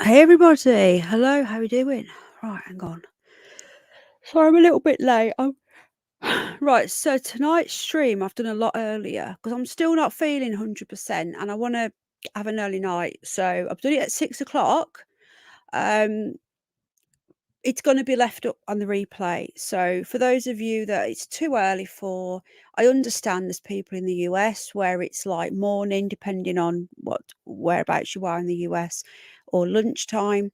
Hey everybody, hello, how are you doing? Right, hang on. Sorry, I'm a little bit late. Right, so tonight's stream I've done a lot earlier because I'm still not feeling 100% and I want to have an early night. So I've done it at 6 o'clock. Um, it's going to be left up on the replay. So for those of you that it's too early for, I understand there's people in the US where it's like morning, depending on whereabouts you are in the US, or lunchtime.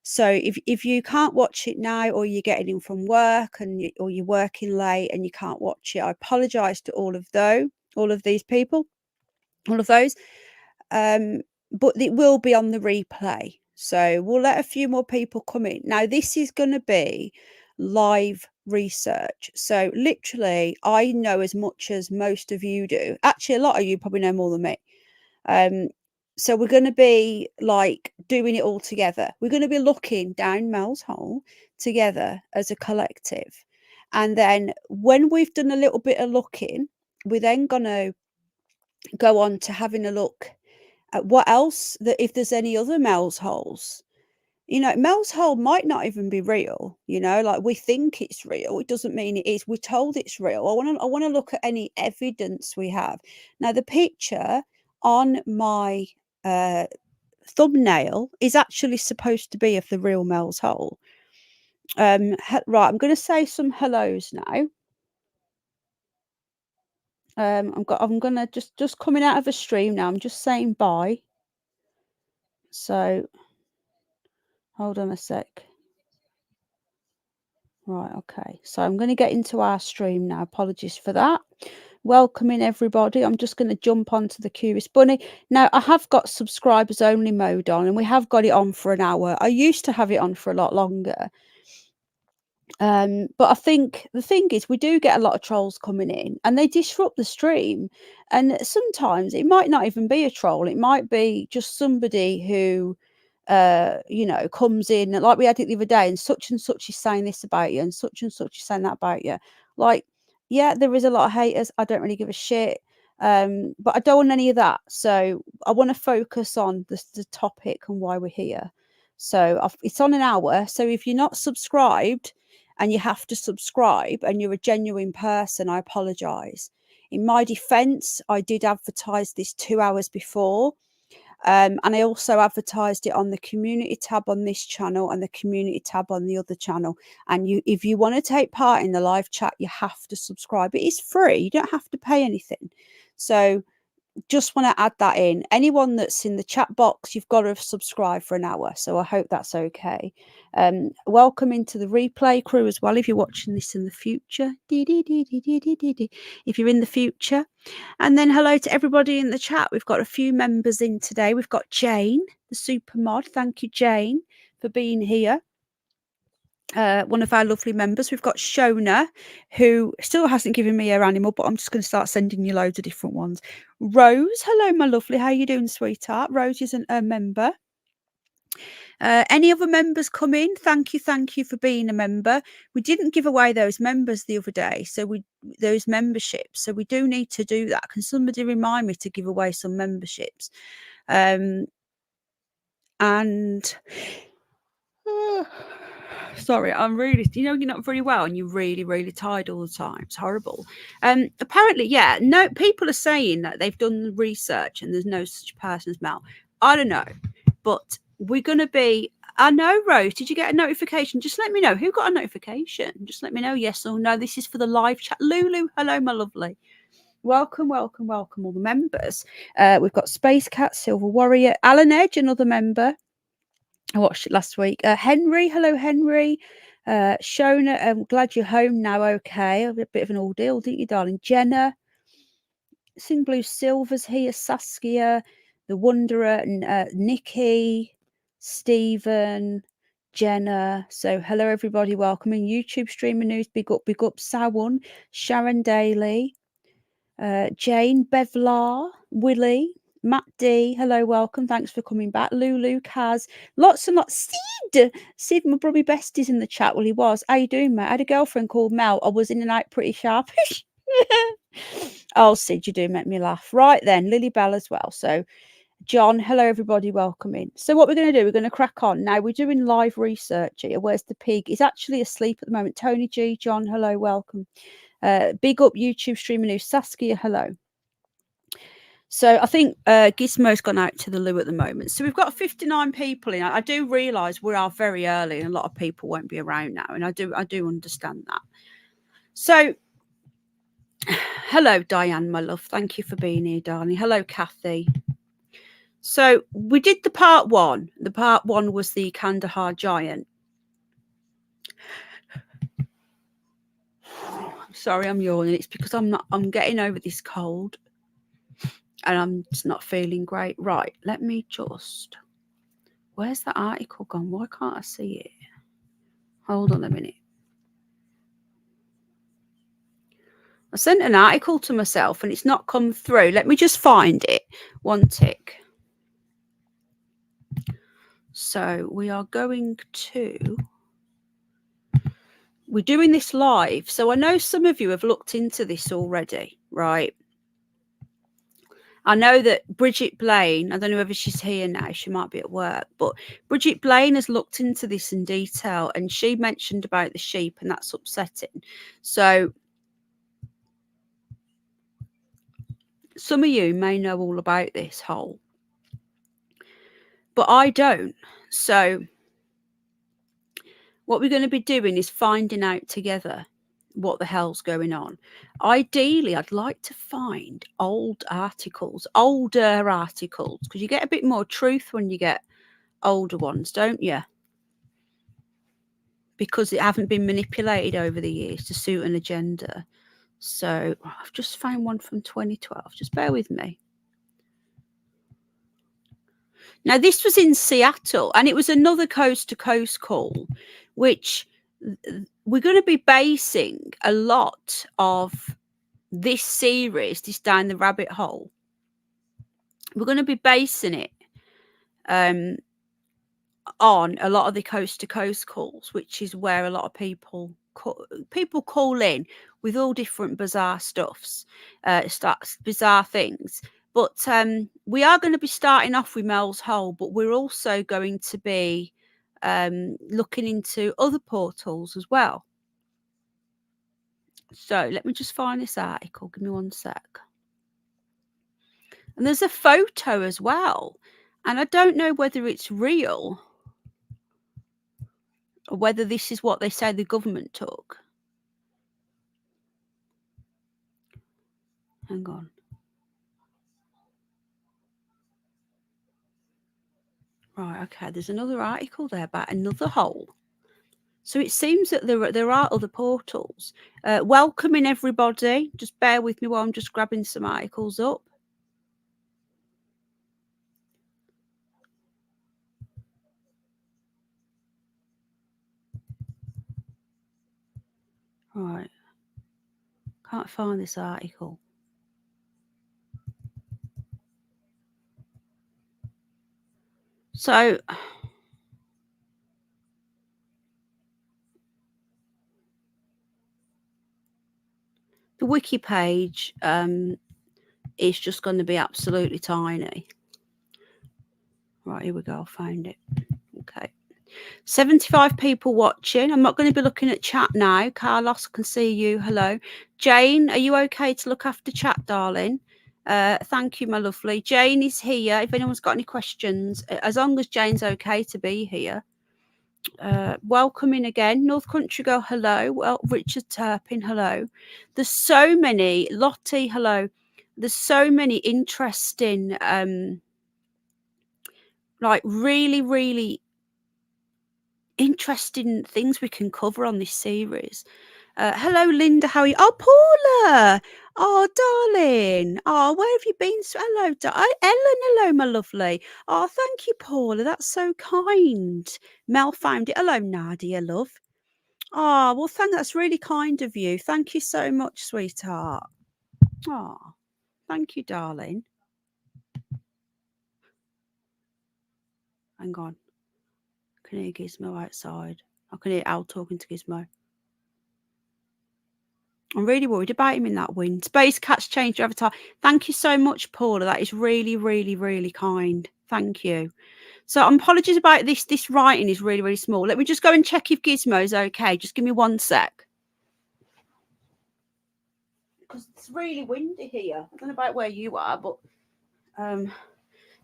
So if you can't watch it now, or you're getting in from work or you're working late and you can't watch it, I apologise to all of these people, all of those. But it will be on the replay. So we'll let a few more people come in. Now this is going to be live research. So literally, I know as much as most of you do. Actually, a lot of you probably know more than me. So we're going to be like doing it all together. We're going to be looking down Mels Hole together as a collective. And then when we've done a little bit of looking, we're then going to go on to having a look at what else, that if there's any other Mels Holes. Mel's Hole might not even be real, like we think it's real. It doesn't mean it is. We're told it's real. I want to look at any evidence we have. Now, the picture on my thumbnail is actually supposed to be of the real Mel's Hole. Right, I'm going to say some hellos now. I'm gonna just coming out of a stream now. I'm just saying bye. So hold on a sec. Right, okay. So I'm going to get into our stream now. Apologies for that. Welcoming everybody. I'm just going to jump onto the Curious Bunny. Now, I have got subscribers only mode on, and we have got it on for an hour. I used to have it on for a lot longer. But I think the thing is, we do get a lot of trolls coming in and they disrupt the stream. And sometimes it might not even be a troll, it might be just somebody who comes in, like we had it the other day, and such is saying this about you, and such is saying that about you. Like, yeah, there is a lot of haters. I don't really give a shit. But I don't want any of that. So I want to focus on the topic and why we're here. So it's on an hour. So if you're not subscribed, and you have to subscribe and you're a genuine person, I apologize. In my defense, I did advertise this 2 hours before. And I also advertised it on the community tab on this channel and the community tab on the other channel. And if you want to take part in the live chat, you have to subscribe. It is free. You don't have to pay anything. So just want to add that in. Anyone that's in the chat box, you've got to subscribe for an hour. So I hope that's okay. Welcome into the replay crew as well if you're watching this in the future. If you're in the future. And then hello to everybody in the chat. We've got a few members in today. We've got Jane, the super mod. Thank you, Jane, for being here. One of our lovely members. We've got Shona, who still hasn't given me her animal, but I'm just going to start sending you loads of different ones. Rose, hello, my lovely. How you doing, sweetheart? Rose isn't a member. Any other members come in? Thank you for being a member. We didn't give away those members the other day, so those memberships. So we do need to do that. Can somebody remind me to give away some memberships? And sorry, I'm really, you're not very well and you're really, really tired all the time. It's horrible. Apparently, yeah, no, people are saying that they've done research and there's no such person as Mel. I don't know, but we're going to be, I know, Rose, did you get a notification? Just let me know. Who got a notification? Just let me know, yes or no. This is for the live chat. Lulu, hello, my lovely. Welcome, all the members. We've got Space Cat, Silver Warrior, Alan Edge, another member. I watched it last week. Henry, hello, Henry. Shona, I'm glad you're home now. Okay, a bit of an ordeal, didn't you, darling? Jenna, Sing Blue Silver's here. Saskia, the Wanderer, and Nikki, Stephen, Jenna. So, hello, everybody. Welcome in YouTube streamer news. Big up, Sawan, Sharon Daly, Jane, Bevlar, Willie. Matt D, hello, welcome. Thanks for coming back. Lulu, Kaz, lots and lots. Sid, my brother bestie's in the chat. Well, he was. How you doing, mate? I had a girlfriend called Mel. I was in and out pretty sharpish. Oh, Sid, you do make me laugh. Right then, Lily Bell as well. So John, hello everybody, welcome in. So what we're going to do, we're going to crack on. Now we're doing live research here. Where's the pig? He's actually asleep at the moment. Tony G, John, hello, welcome. Big up YouTube streamer news. Saskia, hello. So I think Gizmo's gone out to the loo at the moment. So we've got 59 people in. I do realise we are very early and a lot of people won't be around now. And I do understand that. So hello, Diane, my love. Thank you for being here, darling. Hello, Kathy. So we did the part one. The part one was the Kandahar giant. I'm sorry, I'm yawning. It's because I'm getting over this cold and I'm just not feeling great. Right, let me just, where's the article gone? Why can't I see it? Hold on a minute. I sent an article to myself and it's not come through. Let me just find it. One tick. So we are going to, we're doing this live. So I know some of you have looked into this already, right? I know that Bridget Blaine, I don't know whether she's here now, she might be at work, but Bridget Blaine has looked into this in detail and she mentioned about the sheep and that's upsetting. So some of you may know all about this hole, but I don't. So what we're going to be doing is finding out together what the hell's going on. Ideally, I'd like to find older articles, because you get a bit more truth when you get older ones, don't you? Because it haven't been manipulated over the years to suit an agenda. So I've just found one from 2012. Just bear with me. Now, this was in Seattle, and it was another coast-to-coast call, which we're going to be basing a lot of this series, this Down the Rabbit Hole. We're going to be basing it on a lot of the coast-to-coast calls, which is where a lot of people call in with all different bizarre stuffs, bizarre things. But we are going to be starting off with Mels Hole, but we're also going to be looking into other portals as well. So let me just find this article. Give me one sec. And there's a photo as well. And I don't know whether it's real or whether this is what they say the government took. Hang on. Right, okay. There's another article there about another hole. So it seems that there are other portals. Welcoming everybody. Just bear with me while I'm just grabbing some articles up. Right. Can't find this article. So the wiki page is just going to be absolutely tiny. Right, here we go. I found it. Okay. 75 people watching. I'm not going to be looking at chat now. Carlos, I can see you. Hello. Jane, are you okay to look after chat, darling? Thank you, my lovely. Jane is here. If anyone's got any questions, as long as Jane's okay to be here. Welcome in again. North Country Girl, hello. Well, Richard Turpin, hello. There's so many. Lottie, hello. There's so many interesting, like really, really interesting things we can cover on this series. Hello, Linda. How are you? Oh, Paula. Oh, darling. Oh, where have you been? Hello, Ellen. Hello, my lovely. Oh, thank you, Paula. That's so kind. Mel found it. Hello, Nadia, love. Oh, well, that's really kind of you. Thank you so much, sweetheart. Oh, thank you, darling. Hang on. I can hear Gizmo outside. I can hear Al talking to Gizmo. I'm really worried about him in that wind. Space Cat's changed over time. Thank you so much, Paula. That is really, really, really kind. Thank you. So apologies about this. This writing is really, really small. Let me just go and check if Gizmo's okay. Just give me 1 sec. Because it's really windy here. I don't know about where you are, but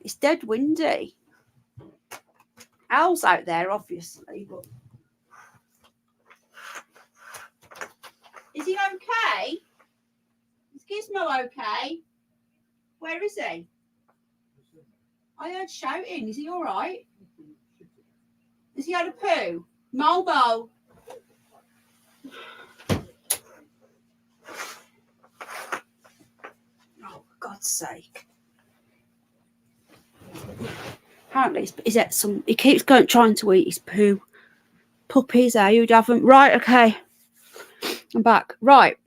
it's dead windy. Al's out there, obviously, but is he okay? Is Gizmo okay? Where is he? I heard shouting. Is he all right? Has he had a poo? Malbo. Oh, for God's sake. Apparently, he's at some. He keeps going trying to eat his poo. Puppies, you'd have them. Right, okay. I'm back. Right.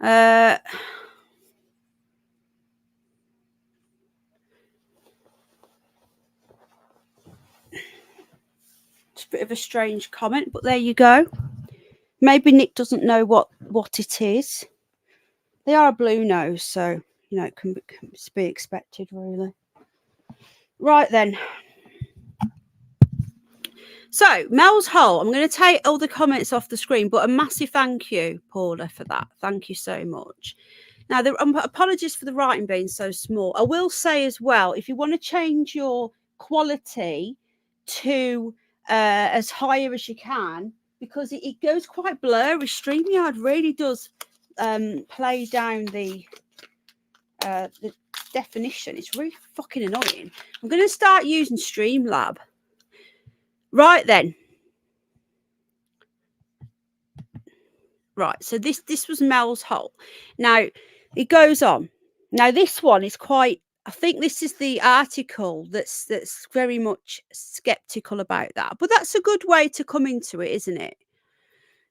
It's a bit of a strange comment, but there you go. Maybe Nick doesn't know what it is. They are a blue nose, so it can be expected, really. Right then. So, Mels Hole, I'm going to take all the comments off the screen, but a massive thank you, Paula, for that. Thank you so much. Now, apologies for the writing being so small. I will say as well, if you want to change your quality to as higher as you can, because it goes quite blurry. StreamYard really does play down the definition. It's really fucking annoying. I'm going to start using Streamlab. Right then. Right, so this was Mels Hole. Now, it goes on. Now, this one is quite, I think this is the article that's very much skeptical about that. But that's a good way to come into it, isn't it?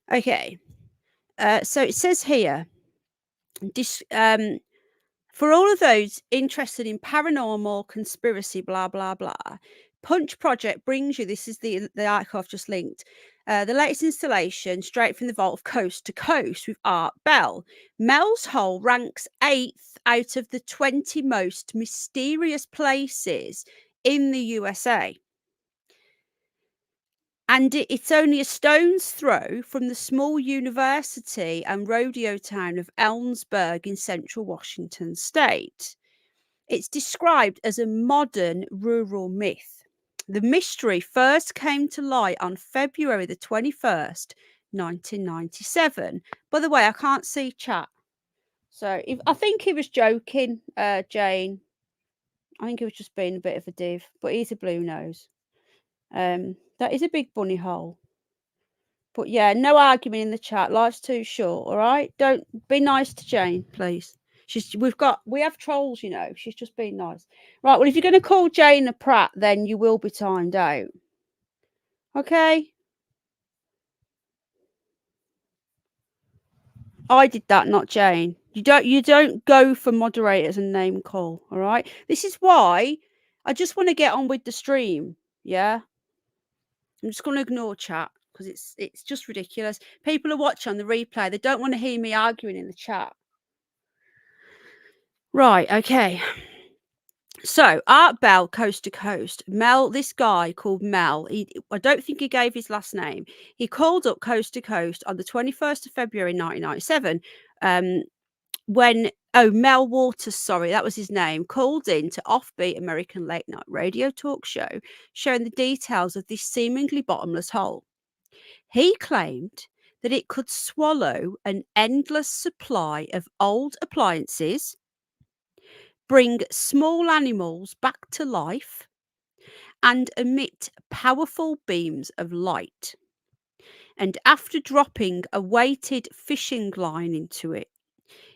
Okay. So it says here, for all of those interested in paranormal, conspiracy, blah, blah, blah, Punch Project brings you, this is the article I've just linked, the latest installation straight from the vault of Coast to Coast with Art Bell. Mels Hole ranks 8th out of the 20 most mysterious places in the USA. And it's only a stone's throw from the small university and rodeo town of Ellensburg in central Washington state. It's described as a modern rural myth. The mystery first came to light on February the 21st, 1997. By the way, I can't see chat. So I think he was joking, Jane. I think he was just being a bit of a div, but he's a blue nose. That is a big bunny hole. But yeah, no argument in the chat. Life's too short, all right? Don't be nice to Jane, please. We have trolls, She's just being nice. Right, well, if you're going to call Jane a prat, then you will be timed out. Okay? I did that, not Jane. You don't go for moderators and name call, all right? This is why I just want to get on with the stream, yeah? I'm just going to ignore chat because it's just ridiculous. People are watching on the replay. They don't want to hear me arguing in the chat. Right, okay. So Art Bell, Coast to Coast. This guy called Mel, I don't think he gave his last name. He called up Coast to Coast on the 21st of February 1997 when Mel Waters, sorry, that was his name, called in to offbeat American late night radio talk show, showing the details of this seemingly bottomless hole. He claimed that it could swallow an endless supply of old appliances, bring small animals back to life, and emit powerful beams of light. And after dropping a weighted fishing line into it,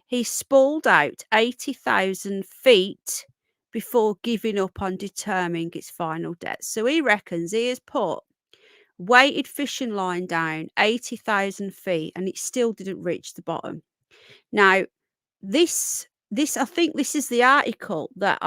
he spalled out 80,000 feet before giving up on determining its final depth. So he reckons he has put weighted fishing line down 80,000 feet and it still didn't reach the bottom. Now, this I think this is the article that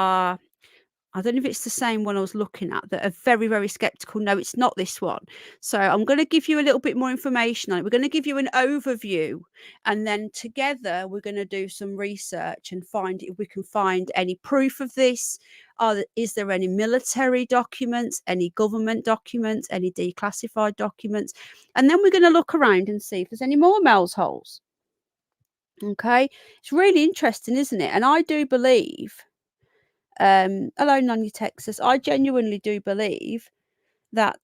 I don't know if it's the same one I was looking at, that are very, very skeptical. No, it's not this one. So I'm going to give you a little bit more information on it. We're going to give you an overview, and then together we're going to do some research and find if we can find any proof of this. Is there any military documents, any government documents, any declassified documents? And then we're going to look around and see if there's any more Mels holes. Okay. It's really interesting, isn't it? And I do believe, hello, Nanya, Texas. I genuinely do believe that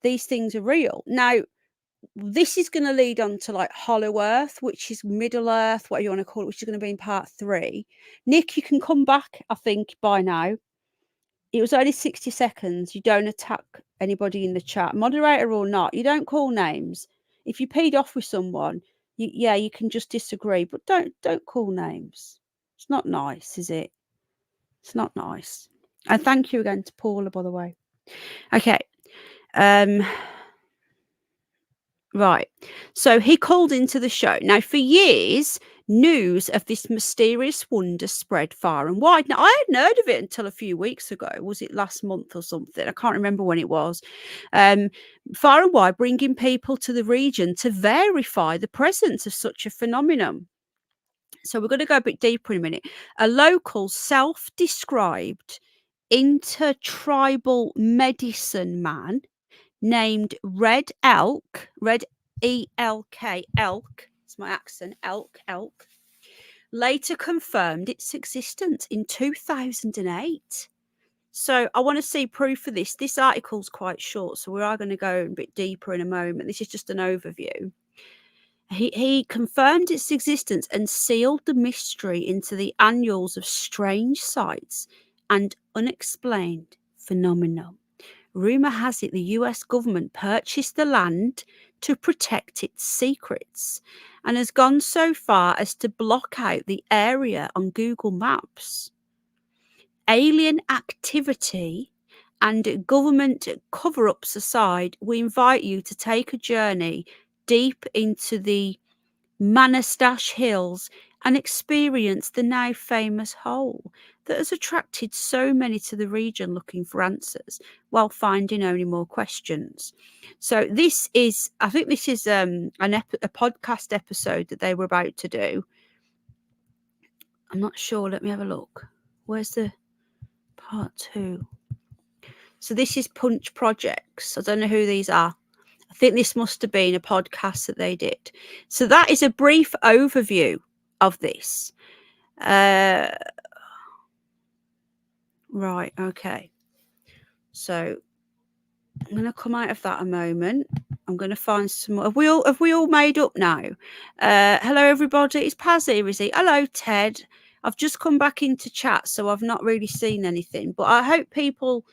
these things are real. Now, this is going to lead on to like Hollow Earth, which is Middle Earth, whatever you want to call it, which is going to be in part 3. Nick, you can come back, I think, by now. It was only 60 seconds. You don't attack anybody in the chat, moderator or not. You don't call names. If you peed off with someone, you can just disagree, but don't call names. It's not nice, is it? It's not nice. And thank you again to Paula, by the way. Okay. Right. So he called into the show. Now, for years, news of this mysterious wonder spread far and wide. Now, I hadn't heard of it until a few weeks ago. Was it last month or something? I can't remember when it was. Far and wide, bringing people to the region to verify the presence of such a phenomenon. So we're going to go a bit deeper in a minute. A local self-described intertribal medicine man named Red Elk, Red E-L-K, Elk, it's my accent, Elk, later confirmed its existence in 2008. So I want to see proof of this. This article's quite short, so we are going to go a bit deeper in a moment. This is just an overview. He confirmed its existence and sealed the mystery into the annals of strange sights and unexplained phenomena. Rumor has it the US government purchased the land to protect its secrets and has gone so far as to block out the area on Google Maps. Alien activity and government cover-ups aside, we invite you to take a journey deep into the Manastash Hills and experience the now famous hole that has attracted so many to the region looking for answers while finding only more questions. So this is, I think this is a podcast episode that they were about to do. I'm not sure. Let me have a look. Where's the part 2? So this is Punch Projects. I don't know who these are. I think this must have been a podcast that they did. So that is a brief overview of this. Right, okay. So I'm going to come out of that a moment. I'm going to find some more. Have we all made up now? Hello, everybody. It's Paz here, is he? Hello, Ted. I've just come back into chat, so I've not really seen anything. But I hope people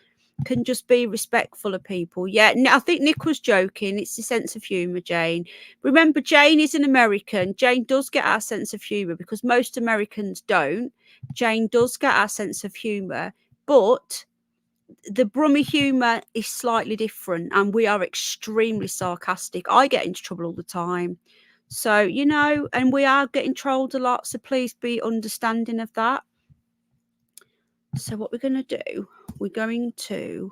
can just be respectful of people. Yeah, I think Nick was joking. It's the sense of humour, Jane. Remember, Jane is an American. Jane does get our sense of humour because most Americans don't. Jane does get our sense of humour, but the Brummy humour is slightly different, and we are extremely sarcastic. I get into trouble all the time. So, you know, and we are getting trolled a lot. So please be understanding of that. So what we're going to do, we're going to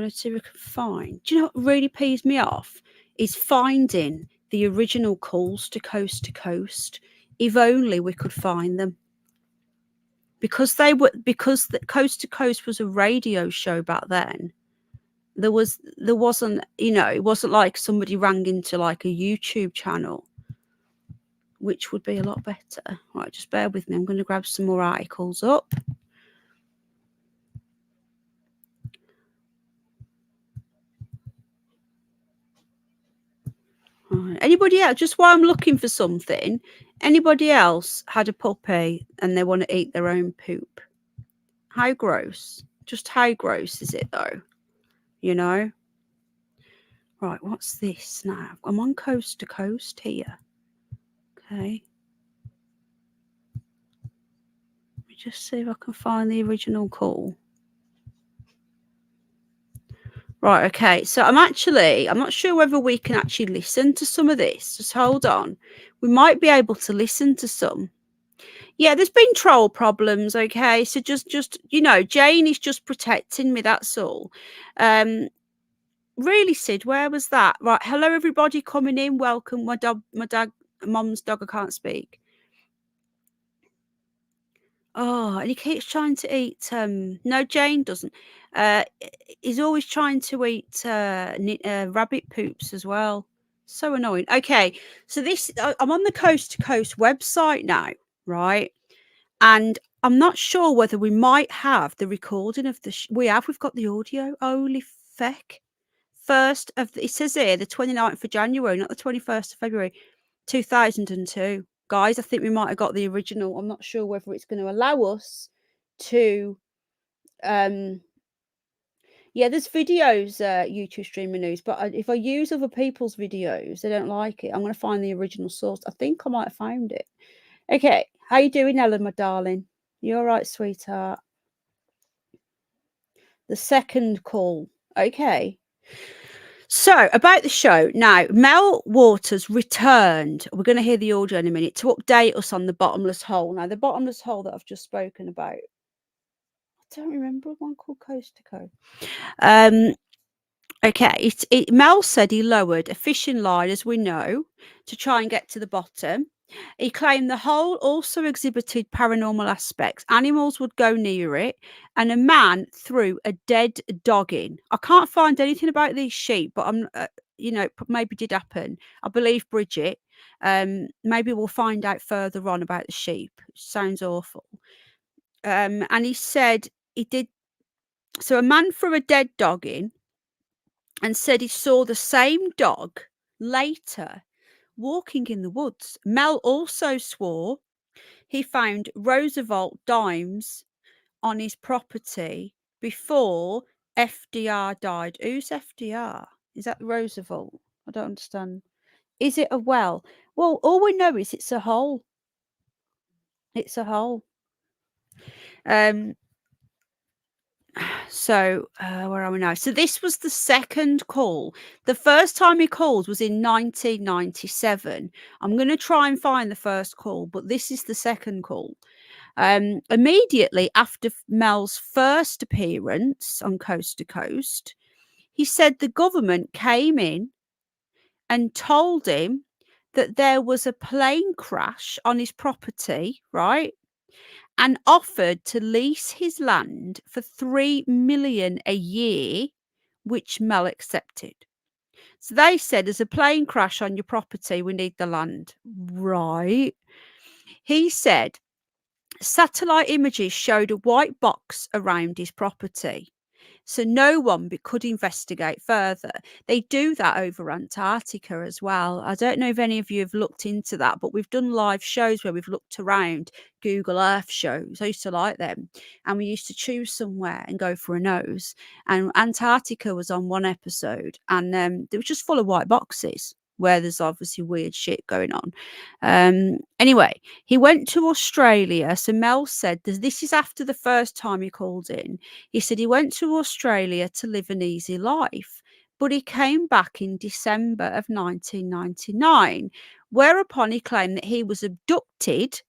see if we can find. Do you know what really pees me off? Is finding the original calls to Coast. If only we could find them. Because the Coast to Coast was a radio show back then. There wasn't, you know, it wasn't like somebody rang into like a YouTube channel, which would be a lot better. Right, just bear with me. I'm going to grab some more articles up. Right. Anybody else? Just while I'm looking for something, anybody else had a puppy and they want to eat their own poop? How gross. Just how gross is it though? You know? Right, what's this now? I'm on Coast to Coast here. Okay. Let me just see if I can find the original call. Right, okay. So I'm not sure whether we can actually listen to some of this. Just hold on. We might be able to listen to some. Yeah, there's been troll problems, okay? So just Jane is just protecting me, that's all. Really, Sid, where was that? Right, hello everybody coming in. Welcome. Mom's dog, I can't speak. Oh, and he keeps trying to eat. No, Jane doesn't. He's always trying to eat rabbit poops as well. So annoying. Okay, so I'm on the Coast to Coast website now, right? And I'm not sure whether we might have the recording of we've got the audio. Holy feck. It says here the 29th of January, not the 21st of February, 2002. Guys, I think we might have got the original. I'm not sure whether it's going to allow us to yeah, there's videos, YouTube streaming news, but if I use other people's videos, they don't like it. I'm going to find the original source. I think I might have found it. Okay, how you doing, Ellen, my darling? You all right, sweetheart? The second call. Okay. So, about the show. Now, Mel Waters returned. We're going to hear the audio in a minute to update us on the bottomless hole. Now, the bottomless hole that I've just spoken about, I don't remember one called Coast to Coast. Okay, Mel said he lowered a fishing line, as we know, to try and get to the bottom. He claimed the hole also exhibited paranormal aspects. Animals would go near it, and a man threw a dead dog in. I can't find anything about these sheep, but maybe did happen. I believe Bridget. Maybe we'll find out further on about the sheep. Sounds awful. And he said he did. So a man threw a dead dog in and said he saw the same dog later walking in the woods. Mel also swore he found Roosevelt dimes on his property before FDR died. Who's FDR? Is that Roosevelt? I don't understand. Is it a well? Well, all we know is it's a hole. It's a hole. So where are we now? So this was the second call. The first time he called was in 1997. I'm going to try and find the first call, but this is the second call. Immediately after Mel's first appearance on Coast to Coast, he said the government came in and told him that there was a plane crash on his property, right? And offered to lease his land for $3 million a year, which Mel accepted. So they said, there's a plane crash on your property, we need the land. Right. He said satellite images showed a white box around his property, so no one could investigate further. They do that over Antarctica as well. I don't know if any of you have looked into that, but we've done live shows where we've looked around, Google Earth shows. I used to like them. And we used to choose somewhere and go for a nose. And Antarctica was on one episode, and it was just full of white boxes where there's obviously weird shit going on. Anyway, he went to Australia. So Mel said this is after the first time he called in. He said he went to Australia to live an easy life, but he came back in December of 1999, whereupon he claimed that he was abducted,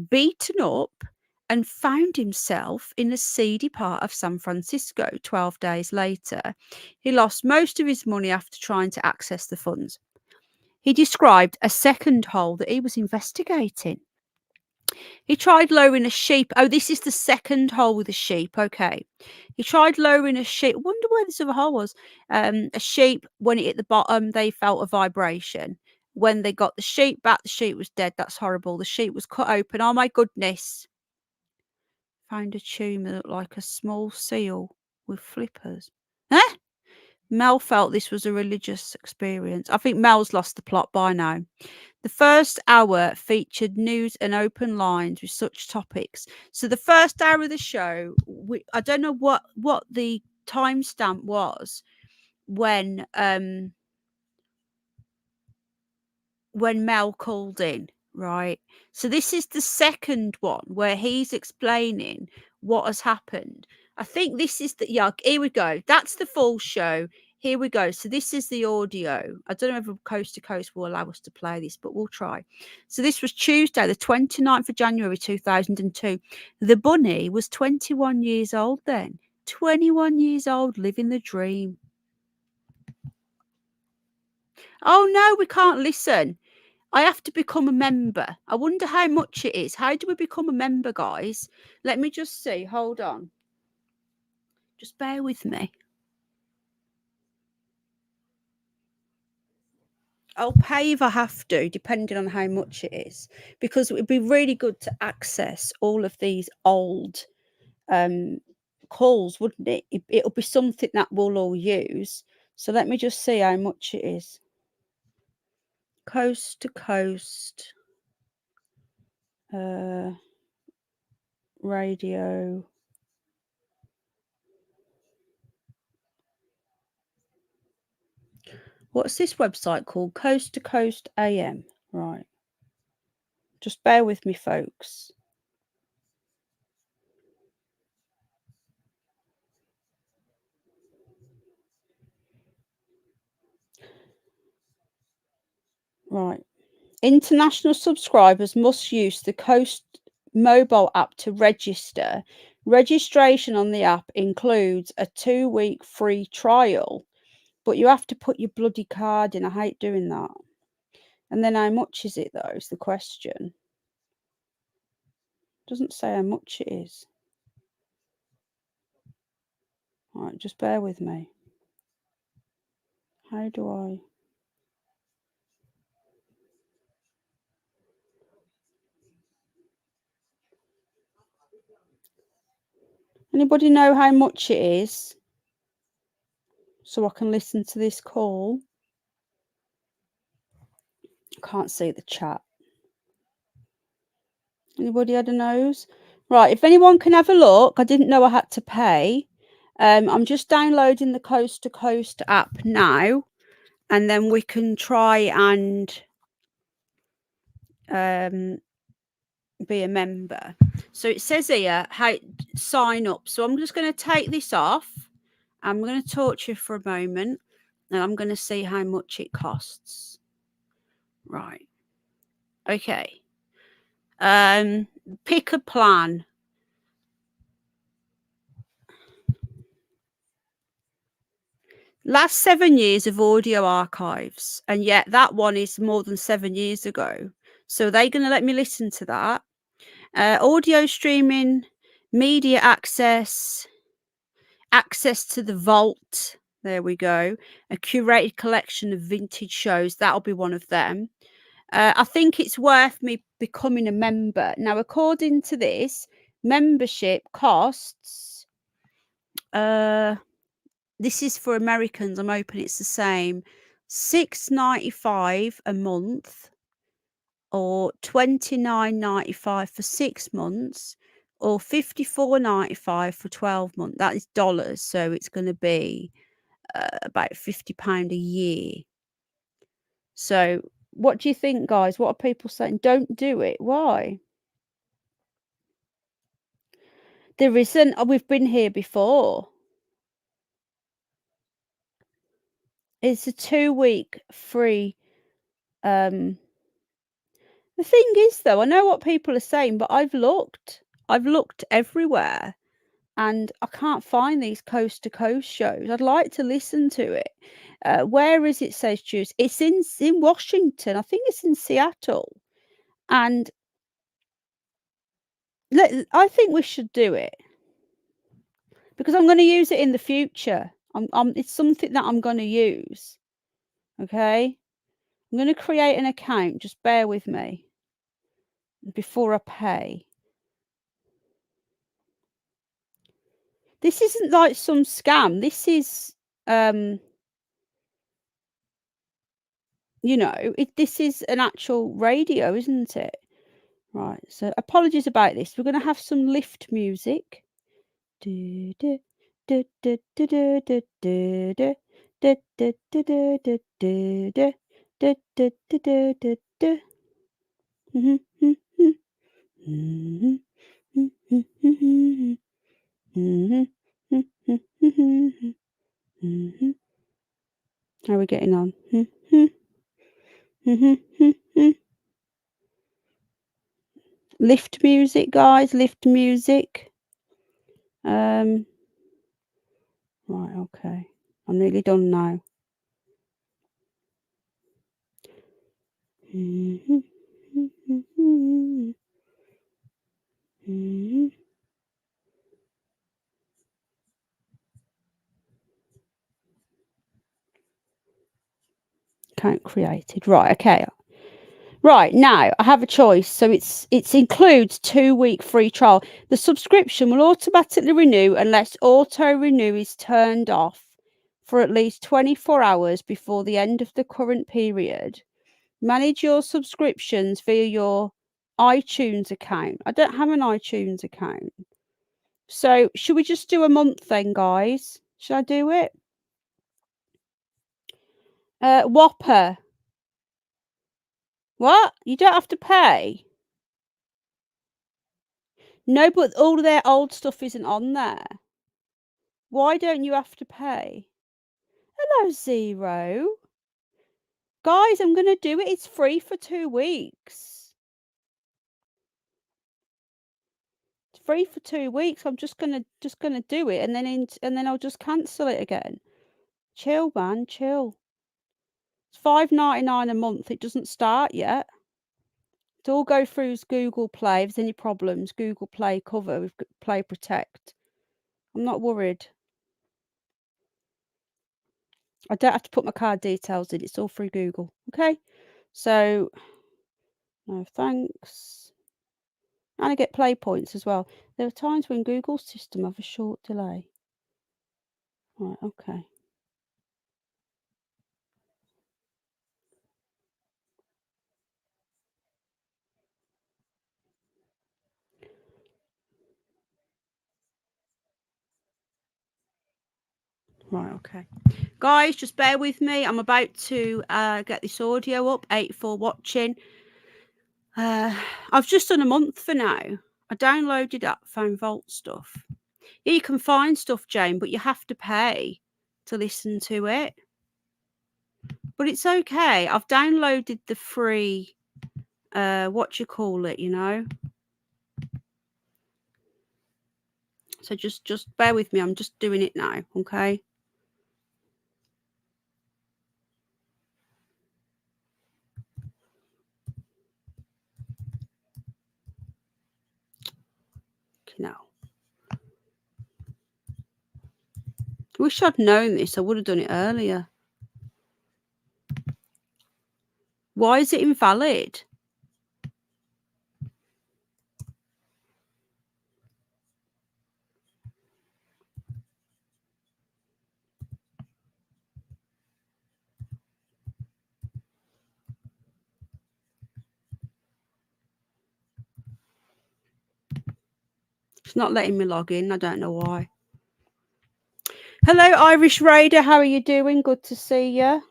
beaten up, and found himself in a seedy part of San Francisco 12 days later. He lost most of his money after trying to access the funds. He described a second hole that he was investigating. He tried lowering a sheep. Oh, this is the second hole with a sheep. Okay. He tried lowering a sheep. I wonder where this other hole was. A sheep, when it hit the bottom, they felt a vibration. When they got the sheep back, the sheep was dead. That's horrible. The sheep was cut open. Oh, my goodness. Found a tomb that looked like a small seal with flippers. Huh? Mel felt this was a religious experience. I think Mel's lost the plot by now. The first hour featured news and open lines with such topics. So the first hour of the show, I don't know what the timestamp was when Mel called in, right? So this is the second one where he's explaining what has happened. I think this is here we go. That's the full show. Here we go. So this is the audio. I don't know if Coast to Coast will allow us to play this, but we'll try. So this was Tuesday, the 29th of January 2002. The bunny was 21 years old then. 21 years old, living the dream. Oh no, we can't listen. I have to become a member. I wonder how much it is. How do we become a member, guys? Let me just see. Hold on. Just bear with me. I'll pay if I have to, depending on how much it is, because it would be really good to access all of these old calls, wouldn't it? It'll be something that we'll all use. So let me just see how much it is. Coast to Coast radio. What's this website called? Coast to Coast AM. Right. Just bear with me, folks. Right. International subscribers must use the Coast mobile app to register. Registration on the app includes a 2-week free trial, but you have to put your bloody card in. I hate doing that. And then how much is it, though, is the question. Doesn't say how much it is. All right, just bear with me. How do I... Anybody know how much it is? So I can listen to this call. I can't see the chat. Anybody had a nose? Right, if anyone can have a look, I didn't know I had to pay. I'm just downloading the Coast to Coast app now, and then we can try and be a member. So it says here, how sign up. So I'm just going to take this off. I'm going to torture for a moment, and I'm going to see how much it costs. Right. Okay. Pick a plan. Last 7 years of audio archives, and yet that one is more than 7 years ago. So they're going to let me listen to that. Audio streaming, media access, access to the vault. There we go. A curated collection of vintage shows. That'll be one of them. I think it's worth me becoming a member. Now, according to this, membership costs... this is for Americans. I'm hoping it's the same. $6.95 a month, or $29.95 for 6 months, or $54.95 for 12 months. That is dollars, so it's going to be about £50 a year. So, what do you think, guys? What are people saying? Don't do it. Why? There isn't. Oh, we've been here before. It's a 2-week free. The thing is, though, I know what people are saying, but I've looked everywhere, and I can't find these coast to coast shows. I'd like to listen to it. Where is it? Says choose. It's in Washington. I think it's in Seattle, and I think we should do it because I'm going to use it in the future. It's something that I'm going to use. Okay, I'm going to create an account. Just bear with me before I pay. This isn't like some scam. This is, this is an actual radio, isn't it? Right. So apologies about this. We're going to have some lift music. How are we getting on? Lift music, guys. Lift music. Right, okay. I'm nearly done now. Account created. Right, okay. Right, now I have a choice. So it includes 2-week free trial. The subscription will automatically renew unless auto renew is turned off for at least 24 hours before the end of the current period. Manage your subscriptions via your iTunes account. I don't have an iTunes account. So should we just do a month then, guys? Should I do it? Whopper. What? You don't have to pay? No, but all of their old stuff isn't on there. Why don't you have to pay? Hello, Zero. Guys, I'm going to do it. It's free for 2 weeks. It's free for 2 weeks. I'm just going to do it and then I'll just cancel it again. Chill, man, chill. It's $5.99 a month. It doesn't start yet. It all go through Google Play. If there's any problems, Google Play cover with Play Protect. I'm not worried. I don't have to put my card details in. It's all through Google. Okay? So, no thanks. And I get play points as well. There are times when Google's system have a short delay. Right, okay. Right, okay. Guys, just bear with me. I'm about to get this audio up. 8 for watching. I've just done a month for now. I downloaded that Phone Vault stuff. Yeah, you can find stuff, Jane, but you have to pay to listen to it. But it's okay. I've downloaded the free, what you call it, you know. So just bear with me. I'm just doing it now, okay? No. Wish I'd known this. I would have done it earlier. Why is it invalid? It's not letting me log in. I don't know why. Hello, Irish Raider. How are you doing? Good to see you.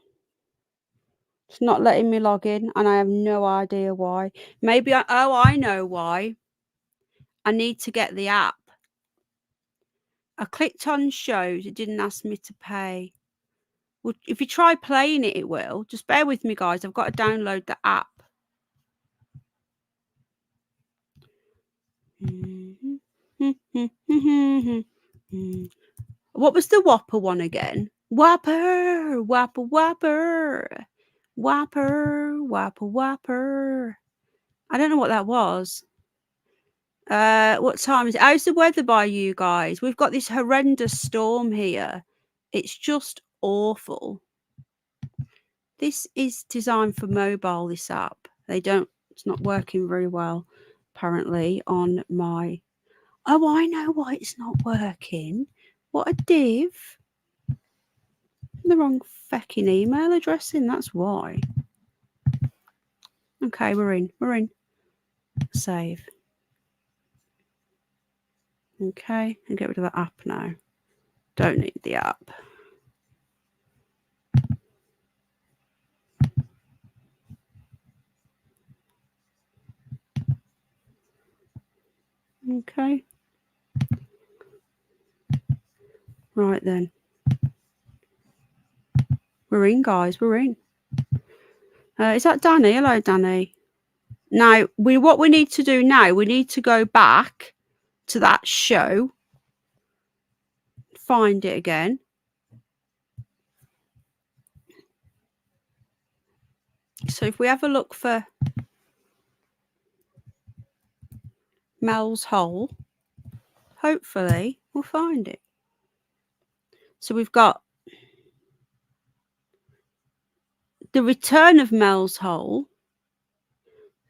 It's not letting me log in, and I have no idea why. Maybe I know why. I need to get the app. I clicked on shows. It didn't ask me to pay. Well, if you try playing it, it will. Just bear with me, guys. I've got to download the app. What was the Whopper one again? Whopper, Whopper, Whopper, Whopper, Whopper, Whopper. I don't know what that was. What time is it? How's the weather by you guys? We've got this horrendous storm here. It's just awful. This is designed for mobile, this app. It's not working very well, apparently, on my... Oh, I know why it's not working. What a div. The wrong fucking email address in, that's why. Okay, we're in. Save. Okay, and get rid of that app now. Don't need the app. Okay. Right then. We're in, guys. We're in. Is that Danny? Hello, Danny. Now, what we need to do now, we need to go back to that show, find it again. So if we have a look for Mels Hole, hopefully we'll find it. So we've got the return of Mels Hole.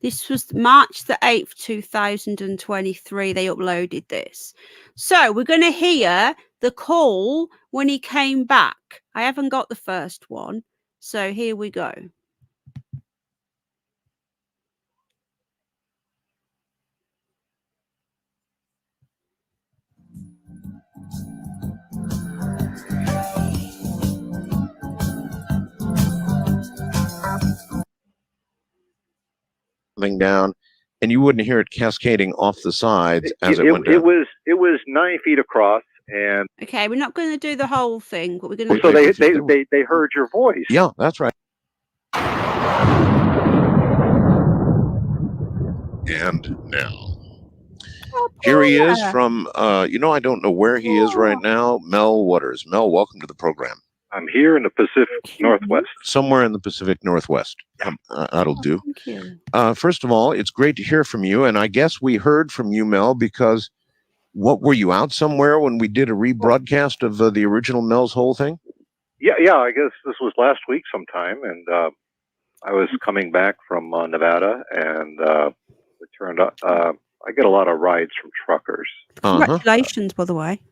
This was March the 8th, 2023. They uploaded this. So we're going to hear the call when he came back. I haven't got the first one. So here we go. Down, and you wouldn't hear it cascading off the sides as it went down. It was 9 feet across, and okay, we're not going to do the whole thing, but we're going to. So they heard your voice. Yeah, that's right. And now, here he is from. I don't know where he is right now. Mel Waters. Mel, welcome to the program. I'm here in the Pacific Northwest. Somewhere in the Pacific Northwest. That'll do. Thank you. First of all, it's great to hear from you. And I guess we heard from you, Mel, because were you out somewhere when we did a rebroadcast of the original Mels Hole thing? Yeah. I guess this was last week sometime. And I was coming back from Nevada and returned. I get a lot of rides from truckers. Congratulations, by the way.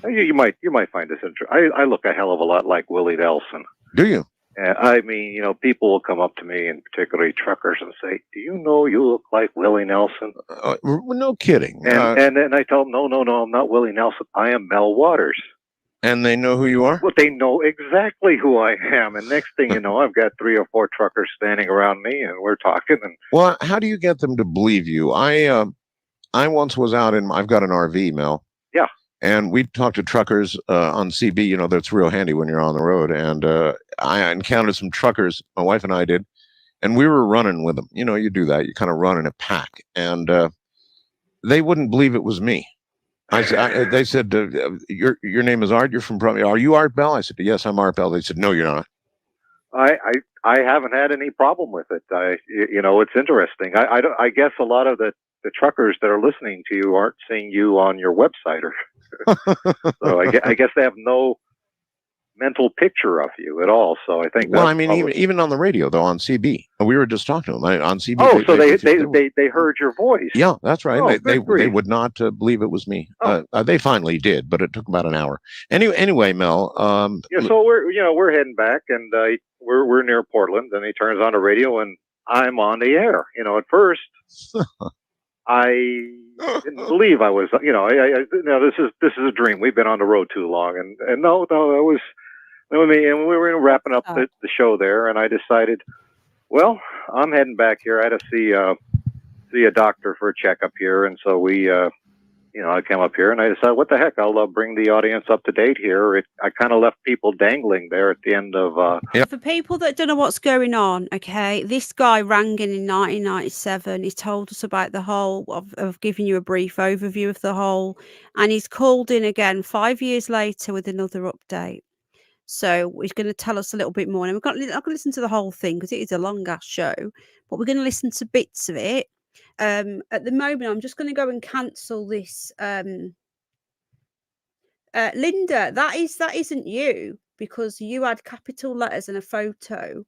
You might find this interesting. I look a hell of a lot like Willie Nelson. Do you? I mean, people will come up to me, and particularly truckers, and say, "Do you know you look like Willie Nelson?" No kidding. And then I tell them, "No, I'm not Willie Nelson. I am Mel Waters." And they know who you are? Well, they know exactly who I am. And next thing you know, I've got 3 or 4 truckers standing around me, and we're talking. And well, how do you get them to believe you? I once was out I've got an RV, Mel. Yeah. And we talked to truckers on CB, that's real handy when you're on the road. And I encountered some truckers, my wife and I did, and we were running with them. You do that. You kind of run in a pack. And they wouldn't believe it was me. They said, your name is Art. You're from, are you Art Bell? I said, yes, I'm Art Bell. They said, no, you're not. I haven't had any problem with it. It's interesting. I guess a lot of the truckers that are listening to you aren't seeing you on your website, or so I guess they have no mental picture of you at all. So I think. Well, I mean, even on the radio though, on CB, we were just talking to them on CB. Oh, they heard your voice. Yeah, that's right. Oh, they would not believe it was me. Oh. They finally did, but it took about an hour. Anyway, Mel. So we're heading back, and we're near Portland, and he turns on the radio, and I'm on the air. At first. I didn't believe I was, this is a dream. We've been on the road too long, and no, it was, and we were wrapping up the show there, and I decided, well, I'm heading back here. I had to see a doctor for a checkup here, and so we, I came up here, and I decided, what the heck, I'll bring the audience up to date here. I kind of left people dangling there at the end of. For people that don't know what's going on, okay, this guy rang in 1997. He told us about the whole of giving you a brief overview of the whole, and he's called in again 5 years later with another update. So he's going to tell us a little bit more, and I'm going to listen to the whole thing because it is a long ass show, but we're going to listen to bits of it. At the moment, I'm just going to go and cancel this. Linda, that isn't you, because you had capital letters and a photo,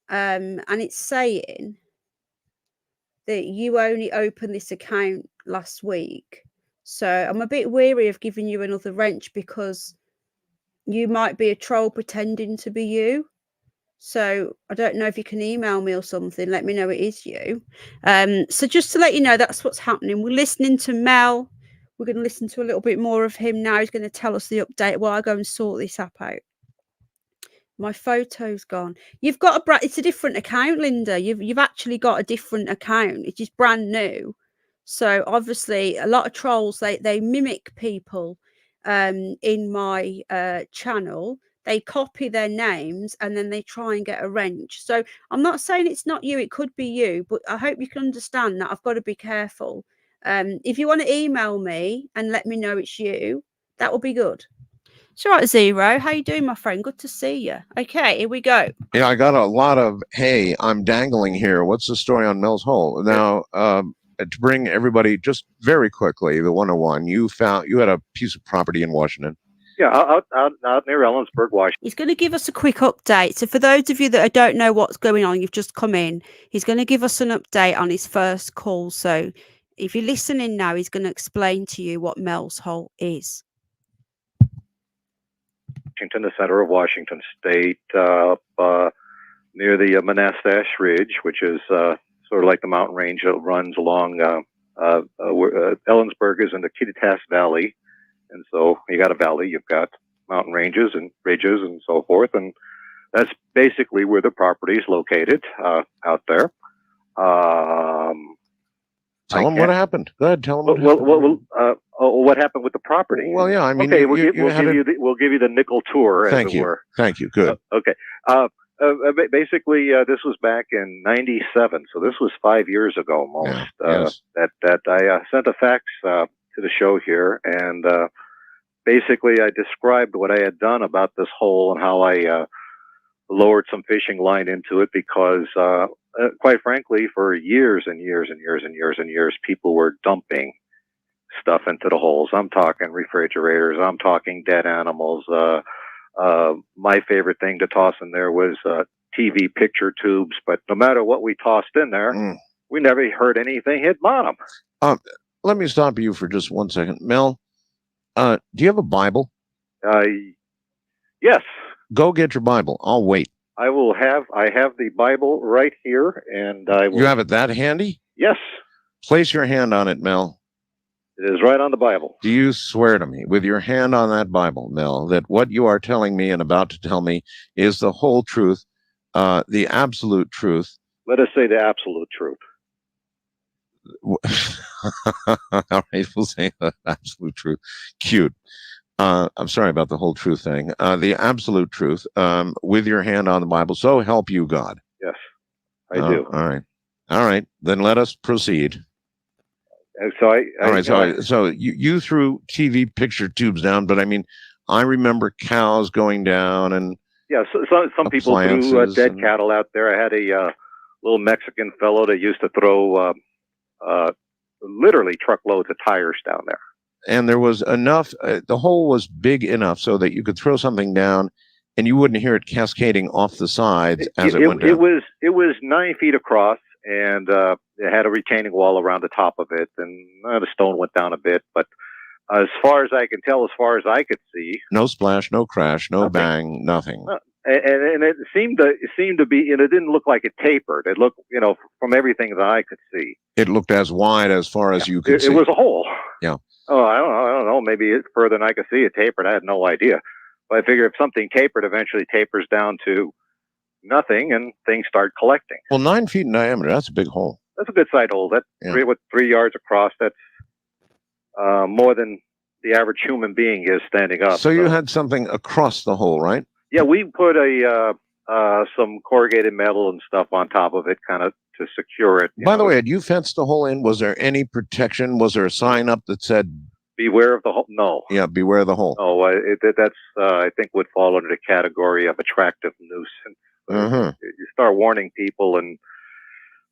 and it's saying that you only opened this account last week. So I'm a bit weary of giving you another wrench, because you might be a troll pretending to be you. So I don't know if you can email me or something. Let me know it is you. So just to let you know, that's what's happening. We're listening to Mel. We're going to listen to a little bit more of him now. He's going to tell us the update while I go and sort this app out. My photo's gone. You've got it's a different account, Linda. You've actually got a different account. It is brand new. So obviously a lot of trolls, they mimic people in my channel. they copy their names and then they try and get a wrench. So I'm not saying it's not you, it could be you, but I hope you can understand that I've got to be careful. If you want to email me and let me know it's you, that will be good. It's all right, Zero. How you doing, my friend? Good to see you. Okay, here we go. Yeah, I got a lot of, hey, I'm dangling here. What's the story on Mels Hole? Now, to bring everybody just very quickly, the 101, you had a piece of property in Washington. Yeah, out near Ellensburg, Washington. He's going to give us a quick update. So for those of you that don't know what's going on, you've just come in, he's going to give us an update on his first call. So if you're listening now, he's going to explain to you what Mels Hole is. The center of Washington State, near the Manassas Ridge, which is sort of like the mountain range that runs along. Ellensburg is in the Kittitas Valley, and so you got a valley, you've got mountain ranges and ridges and so forth, and that's basically where the property is located out there. Tell them what happened. Go ahead, tell them what happened. What happened with the property? Well, yeah, I mean, okay, we'll give you the nickel tour, as it were. Thank you. Good. Okay. Basically, this was back in '97, so this was 5 years ago almost. Yes. That I sent a fax to the show here, and basically I described what I had done about this hole and how I lowered some fishing line into it because, quite frankly, for years and years and years and years and years, people were dumping stuff into the holes. I'm talking refrigerators. I'm talking dead animals. My favorite thing to toss in there was TV picture tubes. But no matter what we tossed in there, we never heard anything hit bottom. Let me stop you for just 1 second. Mel, do you have a Bible? Yes. Go get your Bible. I'll wait. I have the Bible right here, and I will. You have it that handy? Yes. Place your hand on it, Mel. It is right on the Bible. Do you swear to me, with your hand on that Bible, Mel, that what you are telling me and about to tell me is the whole truth, the absolute truth? Let us say the absolute truth. All right, we'll say the absolute truth. Cute. I'm sorry about the whole truth thing. The absolute truth, with your hand on the Bible. So help you God. Yes, I do. All right. Then let us proceed. And so So you threw TV picture tubes down, but I mean, I remember cows going down and so some people threw dead cattle out there. I had a little Mexican fellow that used to throw literally truckloads of tires down there. And there was enough, the hole was big enough so that you could throw something down and you wouldn't hear it cascading off the sides as it went down. It was 9 feet across, and it had a retaining wall around the top of it, and the stone went down a bit. But as far as I can tell, as far as I could see, no splash, no crash, no bang, nothing. And it seemed to be, and it didn't look like it tapered. It looked, from everything that I could see, it looked as wide as far as you could see. It was a hole. Yeah. Oh, I don't know. Maybe it's further than I could see. It tapered. I had no idea. But I figure if something tapered, eventually tapers down to nothing, and things start collecting. Well, 9 feet in diameter. That's a big hole. That's a good sized hole. That's 3 yards across. That's more than the average human being is standing up. So you had something across the hole, right? Yeah, we put some corrugated metal and stuff on top of it, kind of to secure it. By the way, had you fenced the hole in? Was there any protection? Was there a sign up that said "Beware of the hole"? No. Yeah, beware of the hole. No, that's I think would fall under the category of attractive nuisance. You start warning people, and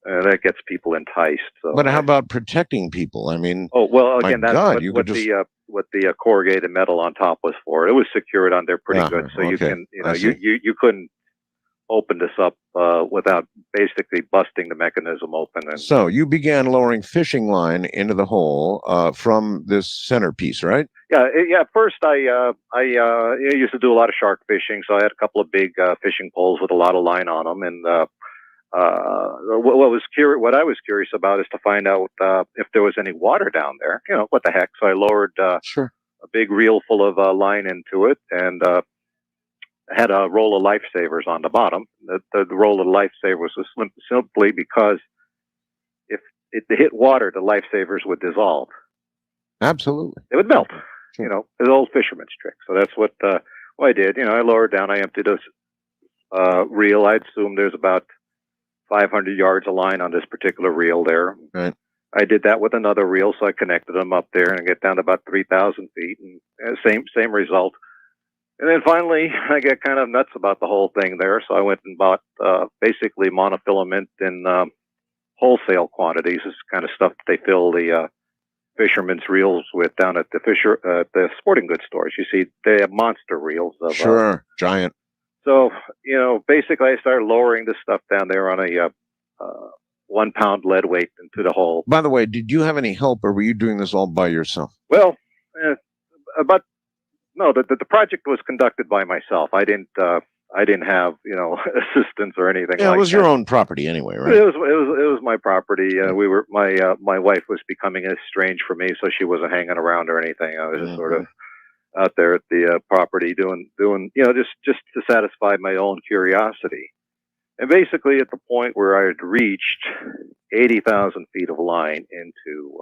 that gets people enticed. So. But how about protecting people? I mean, again, that's what the corrugated metal on top was for. It was secured on there pretty good, so you can, you couldn't open this up without basically busting the mechanism open. And so you began lowering fishing line into the hole from this centerpiece, right? Yeah. At first, I used to do a lot of shark fishing, so I had a couple of big fishing poles with a lot of line on them, and what I was curious about is to find out if there was any water down there. What the heck? So I lowered a big reel full of line into it, and had a roll of lifesavers on the bottom. The roll of lifesavers was simply because if it hit water, the lifesavers would dissolve. Absolutely, it would melt. It's an old fisherman's trick. So that's what Well, I did. I lowered down. I emptied a reel. I'd assume there's about 500 yards of line on this particular reel there. Right. I did that with another reel, so I connected them up there and I get down to about 3,000 feet, and same result. And then finally, I get kind of nuts about the whole thing there, so I went and bought basically monofilament in wholesale quantities. This kind of stuff that they fill the fishermen's reels with down at the sporting goods stores. You see, they have monster reels of Sure, giant. So basically, I started lowering this stuff down there on a 1 pound lead weight into the hole. By the way, did you have any help, or were you doing this all by yourself? Well, but no, the project was conducted by myself. I didn't have assistance or anything. Yeah, like it was that. your own property anyway, right? It was my property. We were my wife was becoming estranged from me, so she wasn't hanging around or anything. I was just sort of out there at the property doing just to satisfy my own curiosity. And basically, at the point where I had reached 80,000 feet of line into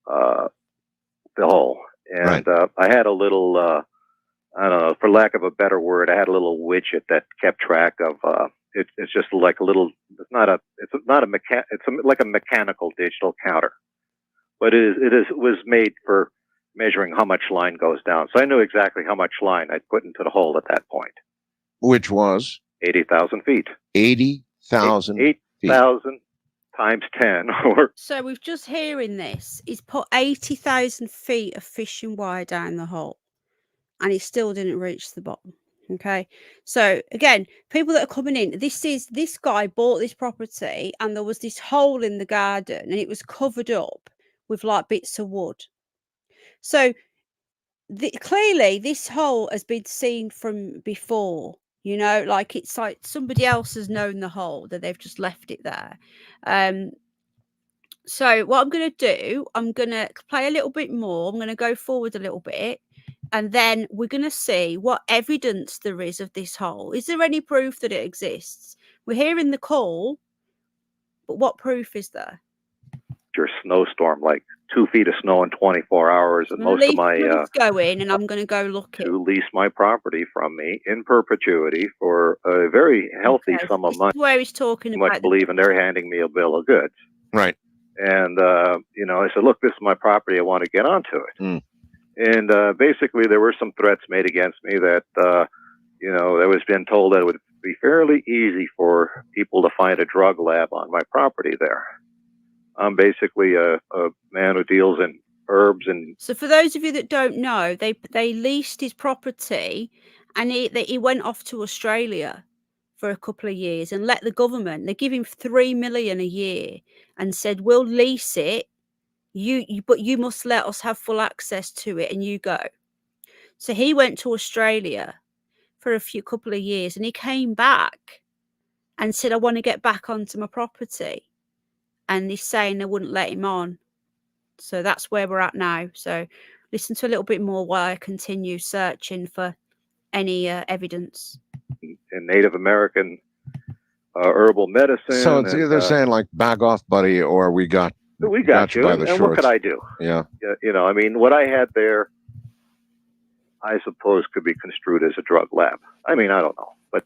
the hole, and Right. I had a little, I don't know, for lack of a better word, I had a little widget that kept track of. It's just like a little. It's not a like a mechanical digital counter, but it was made for measuring how much line goes down. So I knew exactly how much line I'd put into the hole at that point. Which was 80,000 feet. 80,000 8,000 times 10. So we've just hearing this. He's put 80,000 feet of fishing wire down the hole, and he still didn't reach the bottom. Okay. So again, people that are coming in, this guy bought this property, and there was this hole in the garden, and it was covered up with like bits of wood. So clearly this hole has been seen from before, like it's like somebody else has known the hole, that they've just left it there. So what I'm going to do, I'm going to play a little bit more. I'm going to go forward a little bit, and then we're going to see what evidence there is of this hole. Is there any proof that it exists? We're hearing the call, but what proof is there? Your snowstorm, like 2 feet of snow in 24 hours, and most of my going, and I'm going to go look to lease my property from me in perpetuity for a very healthy sum of money. Where he's talking about, much believe, and they're handing me a bill of goods. Right. And I said, look, this is my property. I want to get onto it. And basically, there were some threats made against me that there was been told that it would be fairly easy for people to find a drug lab on my property there. I'm basically a man who deals in herbs and. So for those of you that don't know, they leased his property, and he went off to Australia for a couple of years and let the government. They give him $3 million a year and said, we'll lease it, but you must let us have full access to it, and you go. So he went to Australia for a couple of years, and he came back and said, I want to get back onto my property. And he's saying they wouldn't let him on. So that's where we're at now. So listen to a little bit more while I continue searching for any evidence. In Native American herbal medicine. So it's either saying like, back off, buddy, or we got you by the shorts. What could I do? Yeah. I mean, what I had there, I suppose, could be construed as a drug lab. I mean, I don't know, but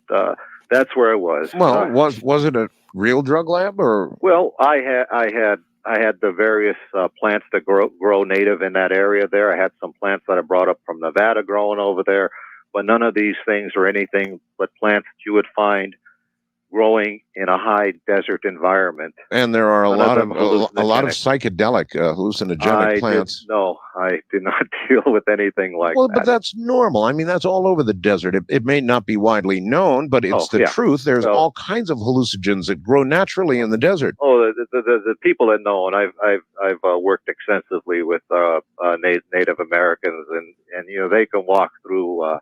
that's where I was. Well, was it a real drug lab, or? Well, I had the various plants that grow native in that area there. I had some plants that I brought up from Nevada growing over there, but none of these things are anything but plants that you would find growing in a high desert environment. And there are a lot of psychedelic hallucinogenic plants. No, I did not deal with anything like that. Well, but that's normal. I mean, that's all over the desert. It may not be widely known, but it's the truth. There's all kinds of hallucinogens that grow naturally in the desert. Oh, the people that know, and I've worked extensively with Native Americans, and they can walk through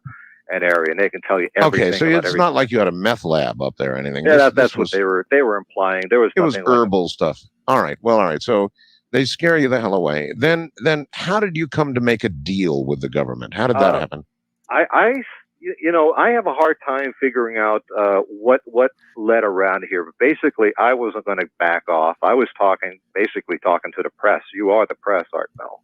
an area and they can tell you everything. Okay, so it's not like you had a meth lab up there or anything. Yeah, that's what they were implying. It was herbal stuff. All right. So they scare you the hell away. Then how did you come to make a deal with the government? How did that happen? I have a hard time figuring out what led around here. But basically, I wasn't going to back off. I was talking to the press. You are the press, Art Mel.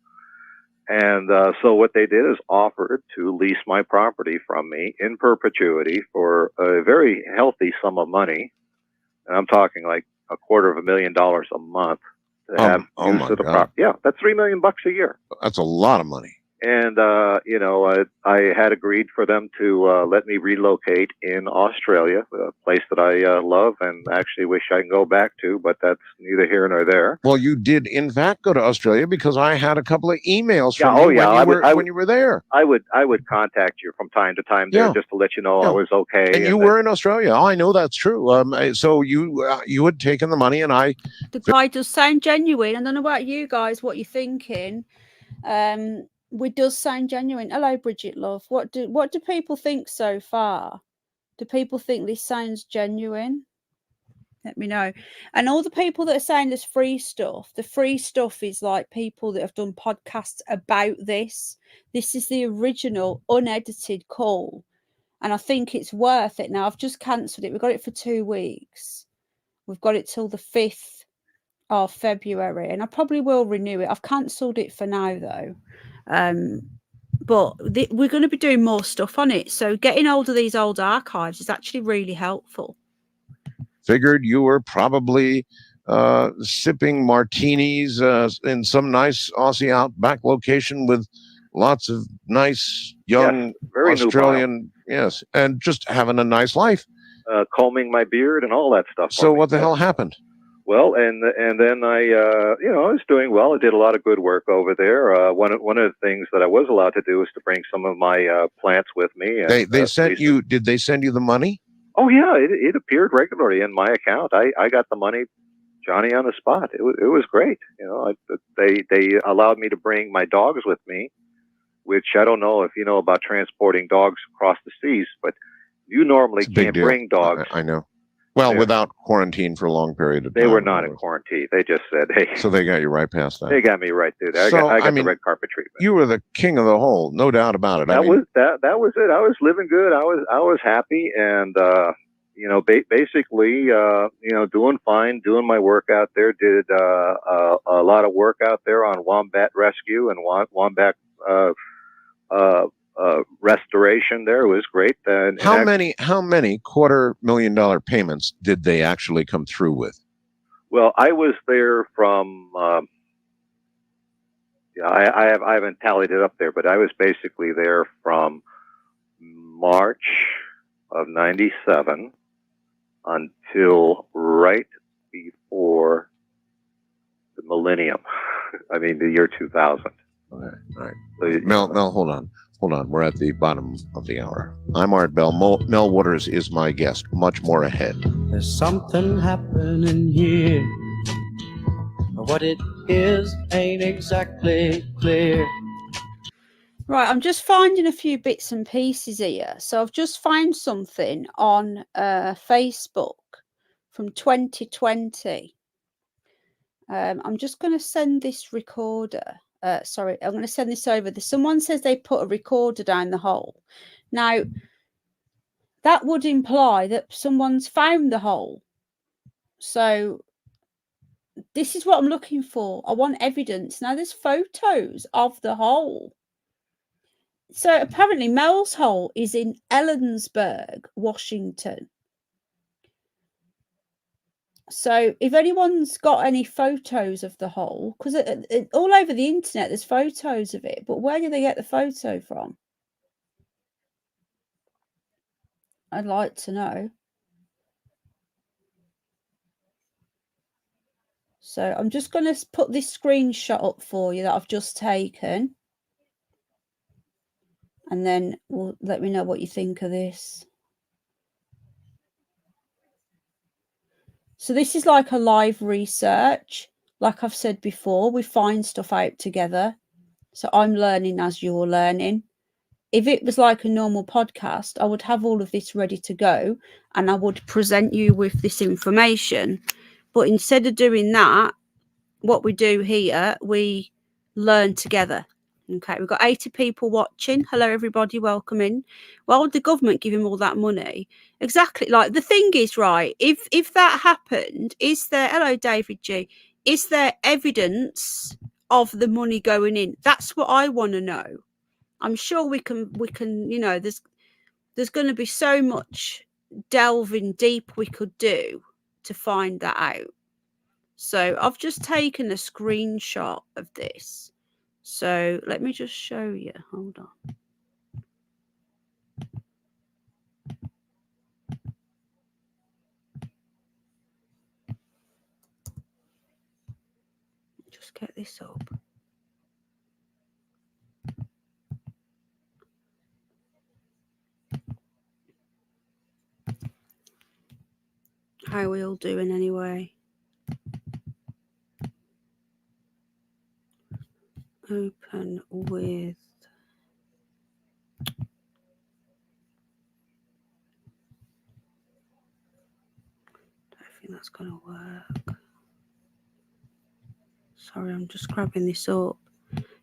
And so what they did is offered to lease my property from me in perpetuity for a very healthy sum of money. And I'm talking like $250,000 a month to have use of the property. Yeah, that's $3 million a year. That's a lot of money. And, I had agreed for them to let me relocate in Australia, a place that I love and actually wish I can go back to, but that's neither here nor there. Well, you did, in fact, go to Australia because I had a couple of emails from when you were there. I would contact you from time to time there just to let you know I was okay. And you were in Australia. Oh, I know that's true. So you had taken the money, and the guy does sound genuine. I don't know about you guys, what you're thinking. We does sound genuine. Hello, Bridget, love. What do people think so far? Do people think this sounds genuine? Let me know. And all the people that are saying there's free stuff, the free stuff is like people that have done podcasts about this. This is the original unedited call. And I think it's worth it. Now, I've just cancelled it. We've got it for 2 weeks. We've got it till the 5th of February. And I probably will renew it. I've cancelled it for now, though. But we're going to be doing more stuff on it. So getting hold of these old archives is actually really helpful. Figured you were probably sipping martinis in some nice Aussie outback location with lots of nice young Australian, and just having a nice life. Combing my beard and all that stuff. So what the hell happened? Well, and then I was doing well. I did a lot of good work over there. One of the things that I was allowed to do was to bring some of my plants with me. And, they sent you. Did they send you the money? Oh yeah, it appeared regularly in my account. I got the money, Johnny, on the spot. It was great. They allowed me to bring my dogs with me, which I don't know if you know about transporting dogs across the seas, but you normally can't bring dogs. I know. Well, without quarantine for a long period of time. They were not in quarantine. They just said, "Hey." So they got you right past that. They got me right through that. I got the red carpet treatment. You were the king of the hole, no doubt about it. That was it. I was living good. I was happy, and basically, doing fine, doing my work out there. Did a lot of work out there on wombat rescue and wombat restoration. There it was great. And how many $250,000 payments did they actually come through with? Well, I was there from. I haven't tallied it up there, but I was basically there from March of '97 until right before the millennium. I mean, the year 2000. Okay, all right. So, Mel, hold on. We're at the bottom of the hour. I'm Art Bell. Mel Waters is my guest. Much more ahead. There's something happening here. What it is ain't exactly clear. Right, I'm just finding a few bits and pieces here. So I've just found something on Facebook from 2020. I'm just going to send this recorder. I'm going to send this over. Someone says they put a recorder down the hole. Now, that would imply that someone's found the hole. So this is what I'm looking for. I want evidence. Now, there's photos of the hole. So apparently Mels Hole is in Ellensburg, Washington. So if anyone's got any photos of the hole, because all over the internet there's photos of it, but where do they get the photo from? I'd like to know. So I'm just going to put this screenshot up for you that I've just taken. And then let me know what you think of this. So this is like a live research. Like I've said before, we find stuff out together. So I'm learning as you're learning. If it was like a normal podcast, I would have all of this ready to go and I would present you with this information. But instead of doing that, what we do here, we learn together. Okay, we've got 80 people watching. Hello, everybody. Welcome in. Why would the government give him all that money? Exactly. Like the thing is, right, if that happened, is there, hello, David G, is there evidence of the money going in? That's what I want to know. I'm sure we can, you know, there's going to be so much delving deep we could do to find that out. So I've just taken a screenshot of this. So let me just show you. Hold on. Just get this up. How are we all doing anyway? Open with. Don't think that's going to work. Sorry, I'm just grabbing this up.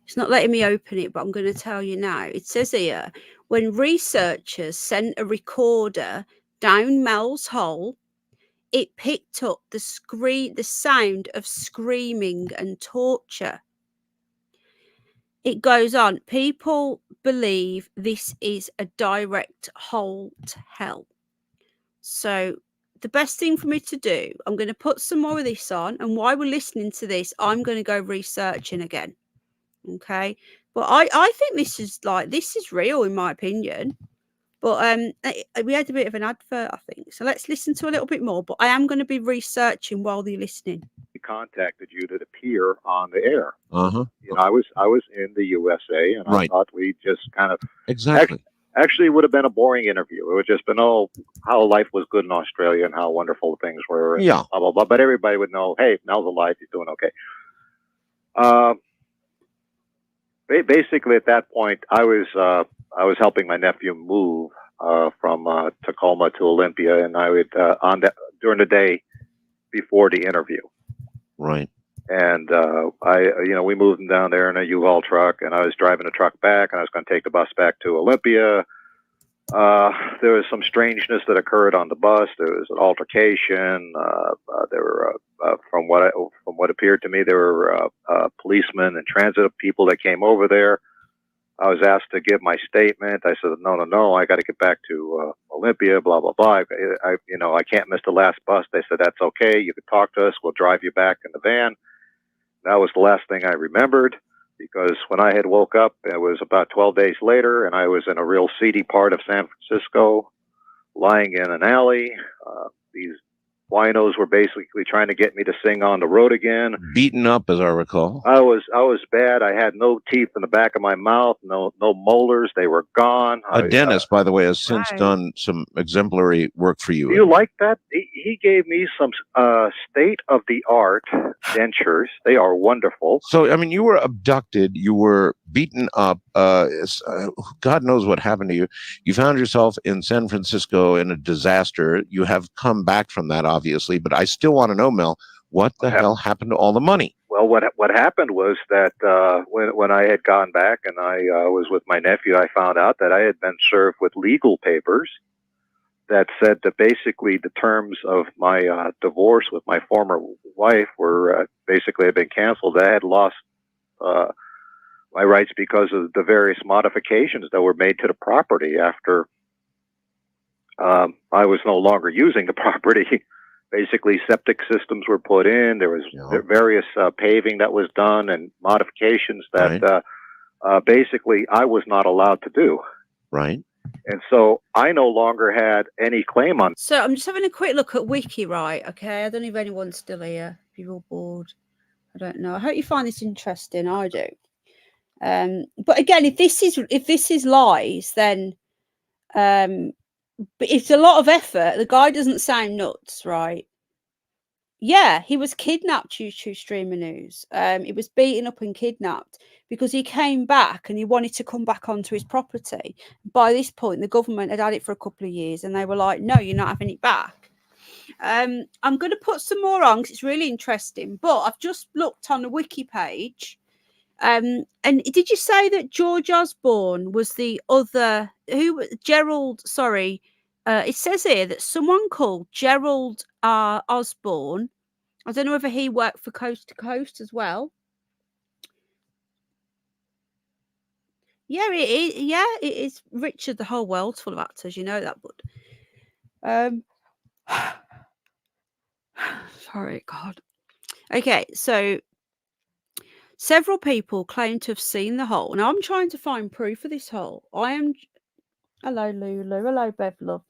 It's not letting me open it, but I'm going to tell you now. It says here, when researchers sent a recorder down Mels Hole, it picked up the sound of screaming and torture. It goes on. People believe this is a direct hole to hell. So the best thing for me to do, I'm going to put some more of this on. And while we're listening to this, I'm going to go researching again. Okay. But I think this is real, in my opinion. But we had a bit of an advert, I think. So let's listen to a little bit more. But I am going to be researching while you're listening. Contacted you to appear on the air. Uh-huh. You know, I was in the USA, and I thought we just kind of exactly. Actually, it would have been a boring interview. It would have just been, how life was good in Australia and how wonderful things were. And blah, blah, blah. But everybody would know, hey, Mel's alive. He's doing okay. Basically, at that point, I was helping my nephew move from Tacoma to Olympia, and I would during the day before the interview. Right. And we moved him down there in a U-Haul truck, and I was driving the truck back, and I was going to take the bus back to Olympia. There was some strangeness that occurred on the bus. There was an altercation. There were, from what appeared to me, there were policemen and transit people that came over there. I was asked to give my statement. I said, no, I got to get back to Olympia, blah, blah, blah. I can't miss the last bus. They said, that's okay. You can talk to us. We'll drive you back in the van. That was the last thing I remembered, because when I had woke up, it was about 12 days later, and I was in a real seedy part of San Francisco, lying in an alley. These winos were basically trying to get me to sing on the road again. Beaten up, as I recall. I was bad. I had no teeth in the back of my mouth, no molars. They were gone. A dentist, by the way, has since done some exemplary work for you. Do you like that? He gave me some state-of-the-art dentures. They are wonderful. So, I mean, you were abducted. You were beaten up. God knows what happened to you. You found yourself in San Francisco in a disaster. You have come back from that, obviously, but I still want to know, Mel, what the hell happened to all the money? Well, what happened was that when I had gone back and I was with my nephew, I found out that I had been served with legal papers that said that basically the terms of my divorce with my former wife were basically had been canceled. I had lost my rights because of the various modifications that were made to the property after I was no longer using the property. Basically, septic systems were put in. There was various paving that was done and modifications that basically I was not allowed to do. Right. And so I no longer had any claim on. So I'm just having a quick look at Wiki, right? Okay, I don't know if anyone's still here. If you're all bored, I don't know. I hope you find this interesting. I do. But again, if this is lies, then but it's a lot of effort. The guy doesn't sound nuts, right? Yeah, he was kidnapped due to streamer news. He was beaten up and kidnapped because he came back and he wanted to come back onto his property. By this point, the government had it for a couple of years and they were like, no, you're not having it back. I'm going to put some more on because it's really interesting. But I've just looked on the wiki page. And did you say that George Osborne was the other Gerald? Sorry, it says here that someone called Gerald Osborne. I don't know whether he worked for Coast to Coast as well. Yeah, it is. Richard, the whole world's full of actors. You know that, bud. Sorry, God. Okay, so several people claim to have seen the hole. Now I'm trying to find proof of this hole. I am. Hello, Lulu. Hello, Bev Love.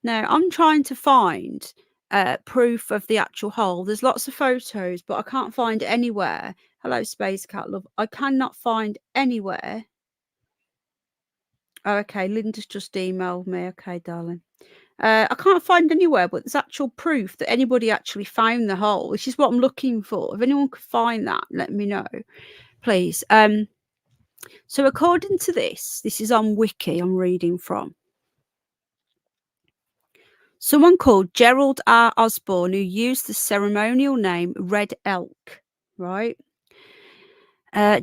Now I'm trying to find proof of the actual hole. There's lots of photos, but I can't find anywhere. Hello, Space Cat Love. I cannot find anywhere. Oh, okay. Linda's just emailed me. Okay, darling. I can't find anywhere, but there's actual proof that anybody actually found the hole, which is what I'm looking for. If anyone could find that, let me know, please. So according to this is on Wiki I'm reading from. Someone called Gerald R. Osborne, who used the ceremonial name Red Elk, right?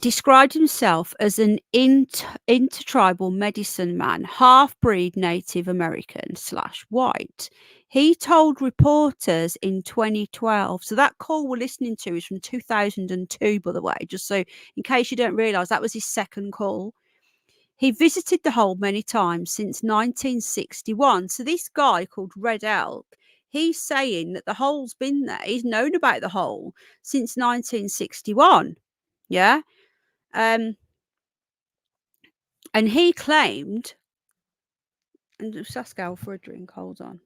Described himself as an intertribal medicine man, half-breed Native American / white. He told reporters in 2012, so that call we're listening to is from 2002, by the way, just so in case you don't realise, that was his second call. He visited the hole many times since 1961. So this guy called Red Elk, he's saying that the hole's been there. He's known about the hole since 1961. Yeah. And he claimed, and just ask Al for a drink. Hold on.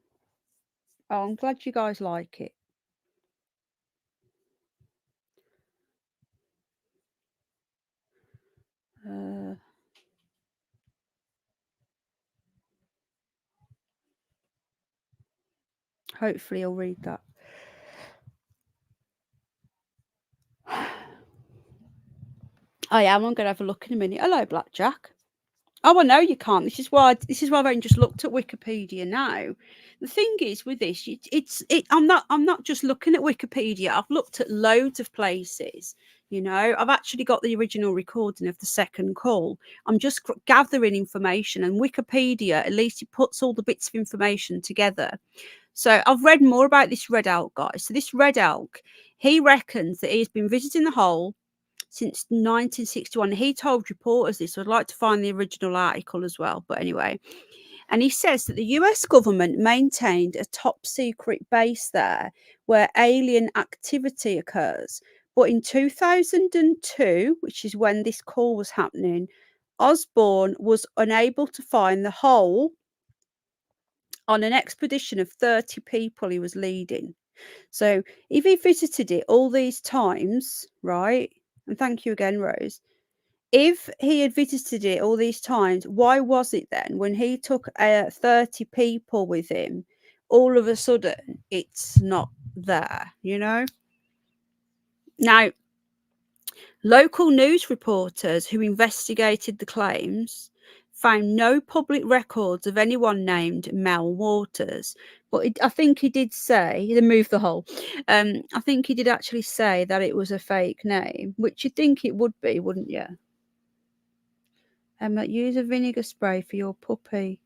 Oh, I'm glad you guys like it. Hopefully he'll read that. I am. I'm going to have a look in a minute. Hello, Blackjack. Oh, I know you can't. This is why I've only just looked at Wikipedia now. The thing is with this, I'm not just looking at Wikipedia. I've looked at loads of places. You know, I've actually got the original recording of the second call. I'm just gathering information, and Wikipedia, at least, it puts all the bits of information together. So I've read more about this Red Elk guy. So this Red Elk, he reckons that he's been visiting the hole since 1961. He told reporters this. So I'd like to find the original article as well. But anyway, and he says that the US government maintained a top secret base there where alien activity occurs. But in 2002, which is when this call was happening, Osborne was unable to find the hole on an expedition of 30 people he was leading. So if he visited it all these times, right? And thank you again, Rose. If he had visited it all these times, why was it then when he took 30 people with him, all of a sudden it's not there, you know? Now, local news reporters who investigated the claims found no public records of anyone named Mel Waters. But I think he did say, he moved the hole. I think he did actually say that it was a fake name, which you'd think it would be, wouldn't you? Use a vinegar spray for your puppy.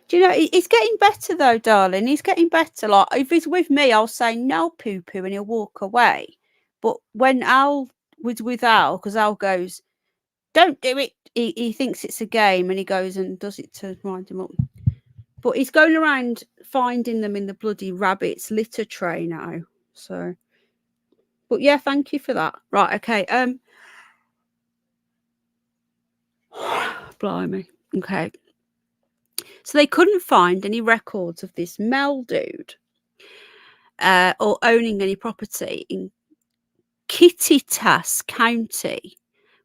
Do you know, he's getting better though, darling. He's getting better. Like, if he's with me, I'll say no poo poo and he'll walk away. But when Al was with Al, because Al goes, don't do it. He thinks it's a game and he goes and does it to wind him up. But he's going around finding them in the bloody rabbit's litter tray now. So, but yeah, thank you for that. Right, okay. Blimey. Okay. So they couldn't find any records of this Mel dude or owning any property in Kittitas County.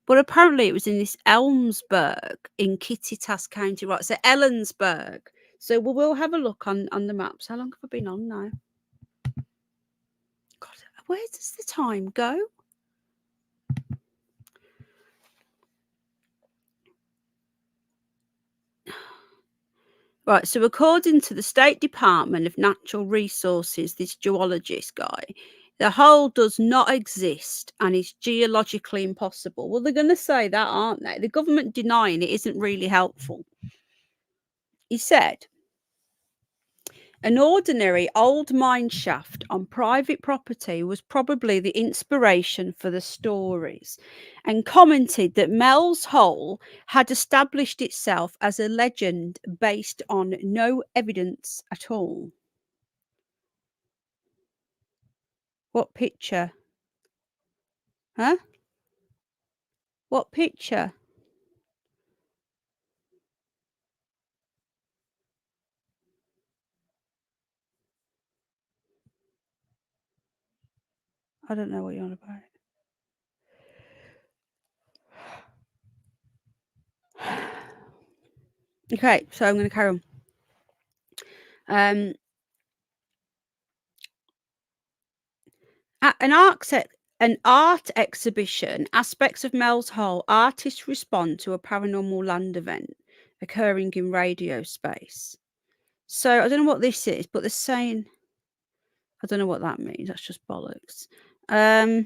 But apparently it was in this Elmsburg in Kittitas County, right? So Ellensburg. So we'll have a look on the maps. How long have I been on now? God, where does the time go? Right, so according to the State Department of Natural Resources, this geologist guy, the hole does not exist and is geologically impossible. Well, they're going to say that, aren't they? The government denying it isn't really helpful. He said, An ordinary old mine shaft on private property was probably the inspiration for the stories, and commented that Mels Hole had established itself as a legend based on no evidence at all. What picture? Huh? What picture? I don't know what you're on about. Okay, so I'm going to carry on. At an art exhibition, Aspects of Mels Hole, artists respond to a paranormal land event occurring in radio space. So I don't know what this is, but they're saying, I don't know what that means. That's just bollocks. I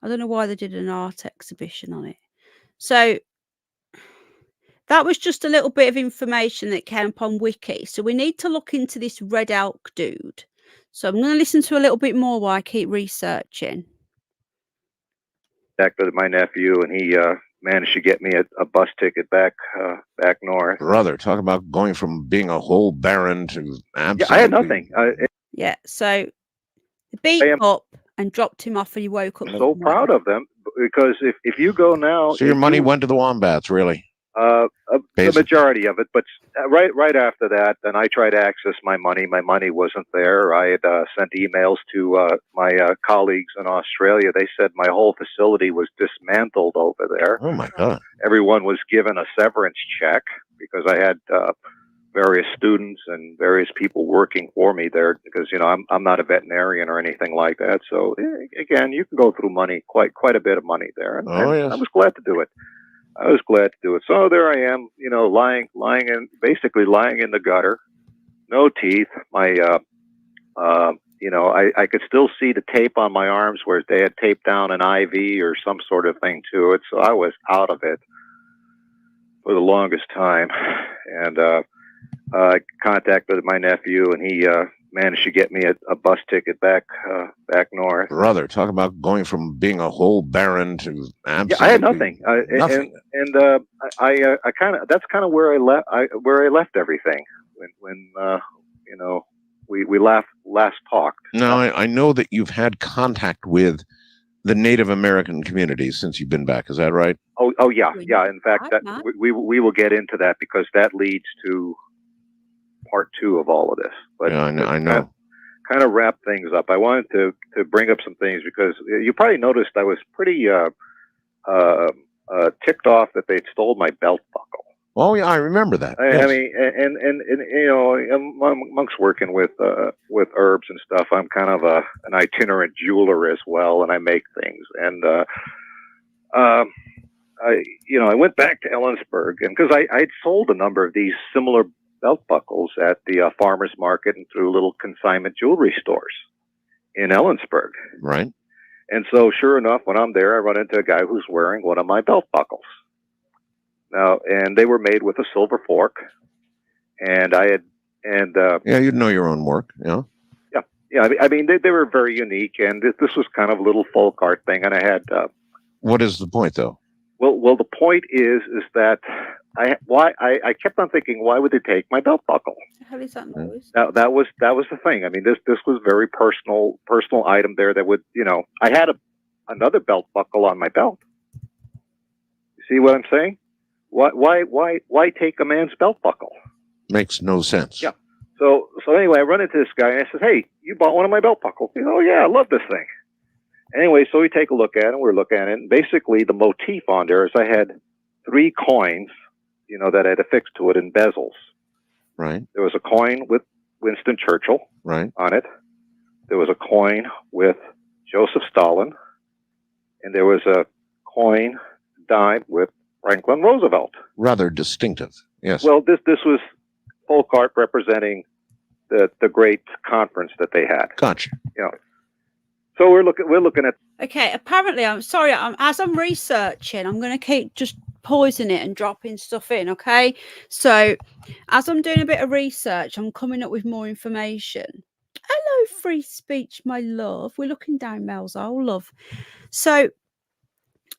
don't know why they did an art exhibition on it. So that was just a little bit of information that came up on Wiki. So we need to look into this Red Elk dude. So I'm going to listen to a little bit more while I keep researching. Contacted my nephew, and he managed to get me a bus ticket back north. Brother, talk about going from being a whole baron to absolutely... Yeah, I had nothing. Yeah, so they beat him up and dropped him off, and he woke up. I'm so proud of them, because if you go now... So your money went to the wombats, really? The majority of it, but right after that, then I tried to access my money. My money wasn't there. I had sent emails to my colleagues in Australia. They said my whole facility was dismantled over there. Oh my God! Everyone was given a severance check because I had various students and various people working for me there. Because I'm not a veterinarian or anything like that. So again, you can go through money, quite a bit of money there, and yes. I was glad to do it. So there I am, lying in the gutter, no teeth. My, I could still see the tape on my arms where they had taped down an IV or some sort of thing to it. So I was out of it for the longest time. And I contacted my nephew, and he managed to get me a bus ticket back north. Brother, talk about going from being a whole baron to absolutely... Yeah, I had nothing. Nothing. I kind of, that's kind of where I left everything when we last talked. Now I know that you've had contact with the Native American communities since you've been back. Is that right? Oh yeah. In fact, we will get into that, because that leads to part 2 of all of this. But yeah, I know. Kind of wrap things up. I wanted to bring up some things, because you probably noticed I was pretty ticked off that they'd stole my belt buckle. Oh yeah, I remember that. I mean, and amongst working with herbs and stuff, I'm kind of an itinerant jeweler as well, and I make things. And I went back to Ellensburg, and because I'd sold a number of these similar belt buckles at the farmers market and through little consignment jewelry stores in Ellensburg. Right. And so, sure enough, when I'm there, I run into a guy who's wearing one of my belt buckles. Now, and they were made with a silver fork, and yeah, you'd know your own work, yeah. Yeah. I mean, they were very unique, and this was kind of a little folk art thing, and I had. What is the point, though? Well, the point is that I kept on thinking, why would they take my belt buckle? How is that noise? That was the thing. I mean, this was very personal item there that would, I had another belt buckle on my belt. You see what I'm saying? Why take a man's belt buckle? Makes no sense. Yeah. So anyway, I run into this guy, and I said, "Hey, you bought one of my belt buckles?" He goes, "Oh yeah, I love this thing." Anyway, so we take a look at it, and we're looking at it, and basically the motif on there is I had 3 coins, that I had affixed to it in bezels. Right. There was a coin with Winston Churchill on it. There was a coin with Joseph Stalin, and there was a coin dime with Franklin Roosevelt. Rather distinctive, yes. Well, this was folk art representing the great conference that they had. Gotcha. So we're looking at. Okay, apparently, I'm sorry. As I'm researching, I'm going to keep just pausing it and dropping stuff in. Okay, so as I'm doing a bit of research, I'm coming up with more information. Hello, free speech, my love. We're looking down Mels Hole, love. So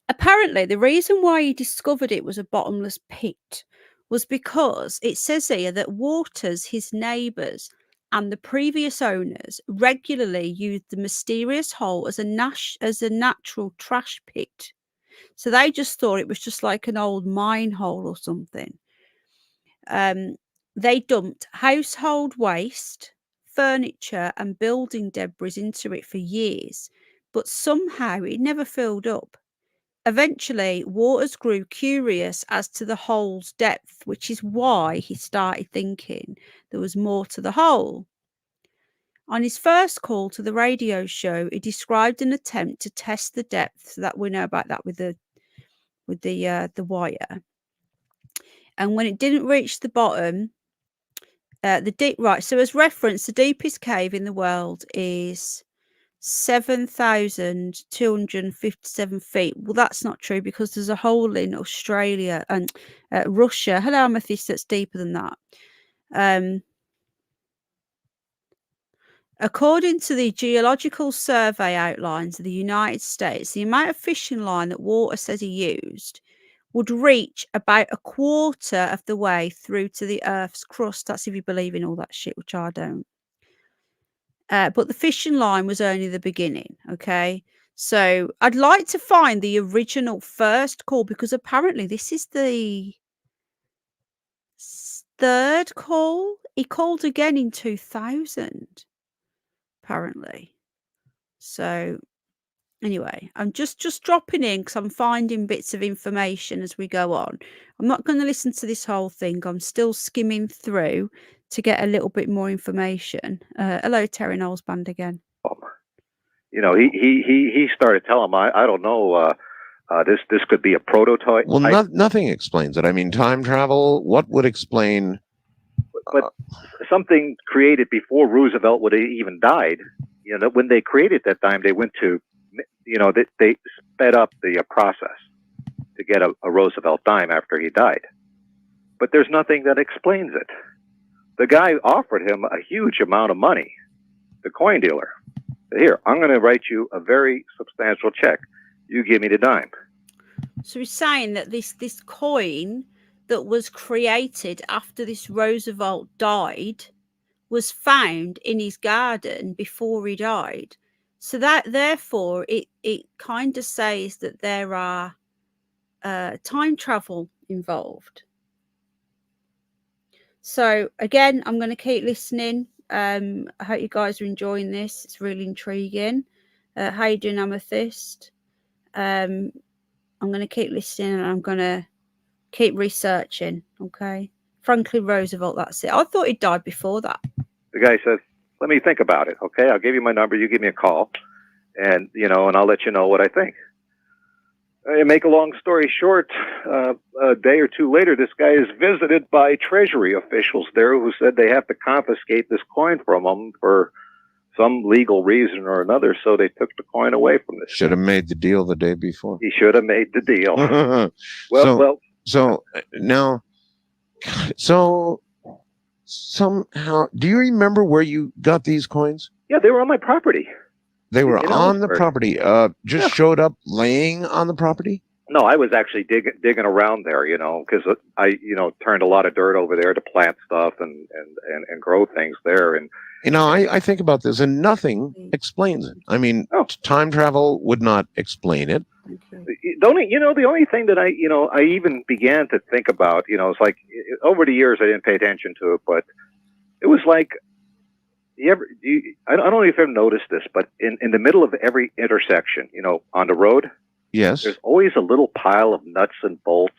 apparently, the reason why he discovered it was a bottomless pit was because it says here that Waters, his neighbours, and the previous owners regularly used the mysterious hole as a natural trash pit. So they just thought it was just like an old mine hole or something. They dumped household waste, furniture, and building debris into it for years, but somehow it never filled up. Eventually, Waters grew curious as to the hole's depth, which is why he started thinking there was more to the hole. On his first call to the radio show, he described an attempt to test the depth that we know about that with the wire. And when it didn't reach the bottom, so as reference, the deepest cave in the world is 7,257 feet. Well, that's not true because there's a hole in Australia and Russia. Hello, Amethyst, that's deeper than that. According to the Geological Survey outlines of the United States, the amount of fishing line that Water says he used would reach about a quarter of the way through to the Earth's crust. That's if you believe in all that shit, which I don't. But the fishing line was only the beginning, okay? So I'd like to find the original first call because apparently this is the third call. He called again in 2000, apparently. So anyway, I'm just dropping in because I'm finding bits of information as we go on. I'm not going to listen to this whole thing. I'm still skimming through to get a little bit more information. Hello, Terry Knowles Band again. You know, he started telling him, I don't know, this could be a prototype. Well, nothing explains it. I mean, time travel. What would explain? But something created before Roosevelt would have even died. You know, when they created that dime, they went to, you know, they sped up the process to get a Roosevelt dime after he died. But there's nothing that explains it. The guy offered him a huge amount of money, the coin dealer. Here, I'm going to write you a very substantial check. You give me the dime. So he's saying that this coin that was created after this Roosevelt died was found in his garden before he died. So that therefore it kind of says that there are time travel involved. So again, I'm going to keep listening. I hope you guys are enjoying this. It's really intriguing. How you doing, Amethyst? I'm going to keep listening and I'm going to keep researching. Okay. Franklin Roosevelt, that's it. I thought he died before that. The guy says, let me think about it. Okay. I'll give you my number. You give me a call and, you know, and I'll let you know what I think. Make a long story short, a day or two later, this guy is visited by Treasury officials there who said they have to confiscate this coin from him for some legal reason or another. So they took the coin away from this. Should have made the deal the day before. He should have made the deal. So now, so somehow, do you remember where you got these coins? Yeah, they were on my property. They were on the property. Showed up laying on the property? No, I was actually digging around there, you know, because I, you know, turned a lot of dirt over there to plant stuff and grow things there. And you know, I think about this, and nothing explains it. I mean, time travel would not explain it. The only thing that I even began to think about, you know, it's like over the years I didn't pay attention to it, but it was like. I don't know if you've ever noticed this, but in the middle of every intersection, you know, on the road, yes, there's always a little pile of nuts and bolts.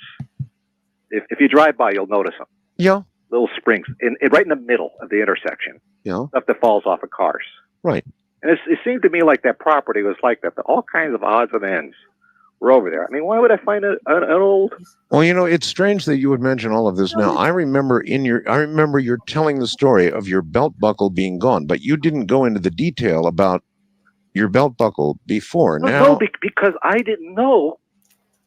If you drive by, you'll notice them. Yeah. Little springs right in the middle of the intersection. Yeah. Stuff that falls off of cars. Right. And it seemed to me like that property was like that. All kinds of odds and ends were over there. I mean, why would I find an old? Well, you know, it's strange that you would mention all of this now. I remember you're telling the story of your belt buckle being gone, but you didn't go into the detail about, your belt buckle before. Well, Now, no, because I didn't know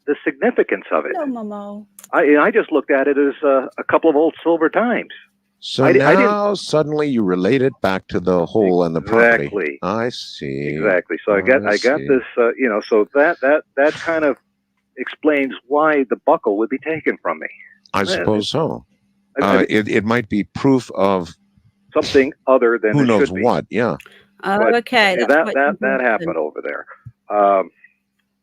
the significance of it. No, Momo. I just looked at it as a couple of old silver dimes. so I didn't- now suddenly you relate it back to the hole and the property. Exactly. I see. Exactly. So I got see. this. So that kind of explains why the buckle would be taken from me. I suppose so. I mean, It might be proof of something other than who it knows should be. what. Yeah. Oh, okay. That's why it's That important. happened over there.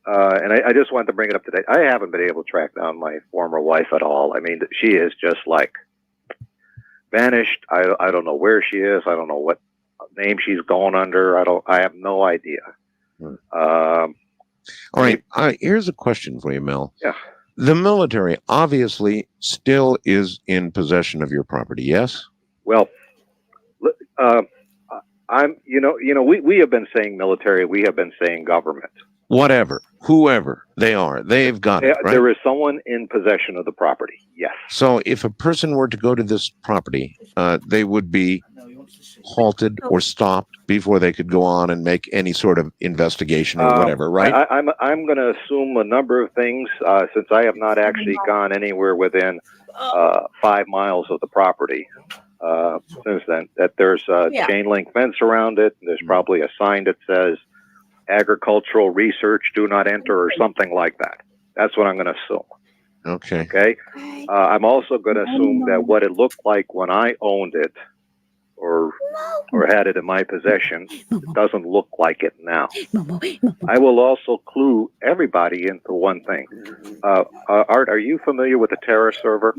And I just wanted to bring it up today. I haven't been able to track down my former wife at all. I mean, she is just like vanished. I don't know where she is. I don't know what name she's going under. I have no idea. All right. Here's a question for you, Mel. Yeah. The military obviously still is in possession of your property. Yes. Well, I'm. We have been saying military. We have been saying government. Whatever, whoever they are, they've got it, right? There is someone in possession of the property. Yes. So if a person were to go to this property, they would be halted or stopped before they could go on and make any sort of investigation or whatever, right? I'm going to assume a number of things since I have not actually gone anywhere within 5 miles of the property since then. That there's a chain link fence around it. And there's probably a sign that says agricultural research, do not enter, or something like that. That's what I'm going to assume. Okay. Okay. I'm also going to assume that what it looked like when I owned it, or had it in my possession, it doesn't look like it now. I will also clue everybody into one thing. Art, are you familiar with the Terra server?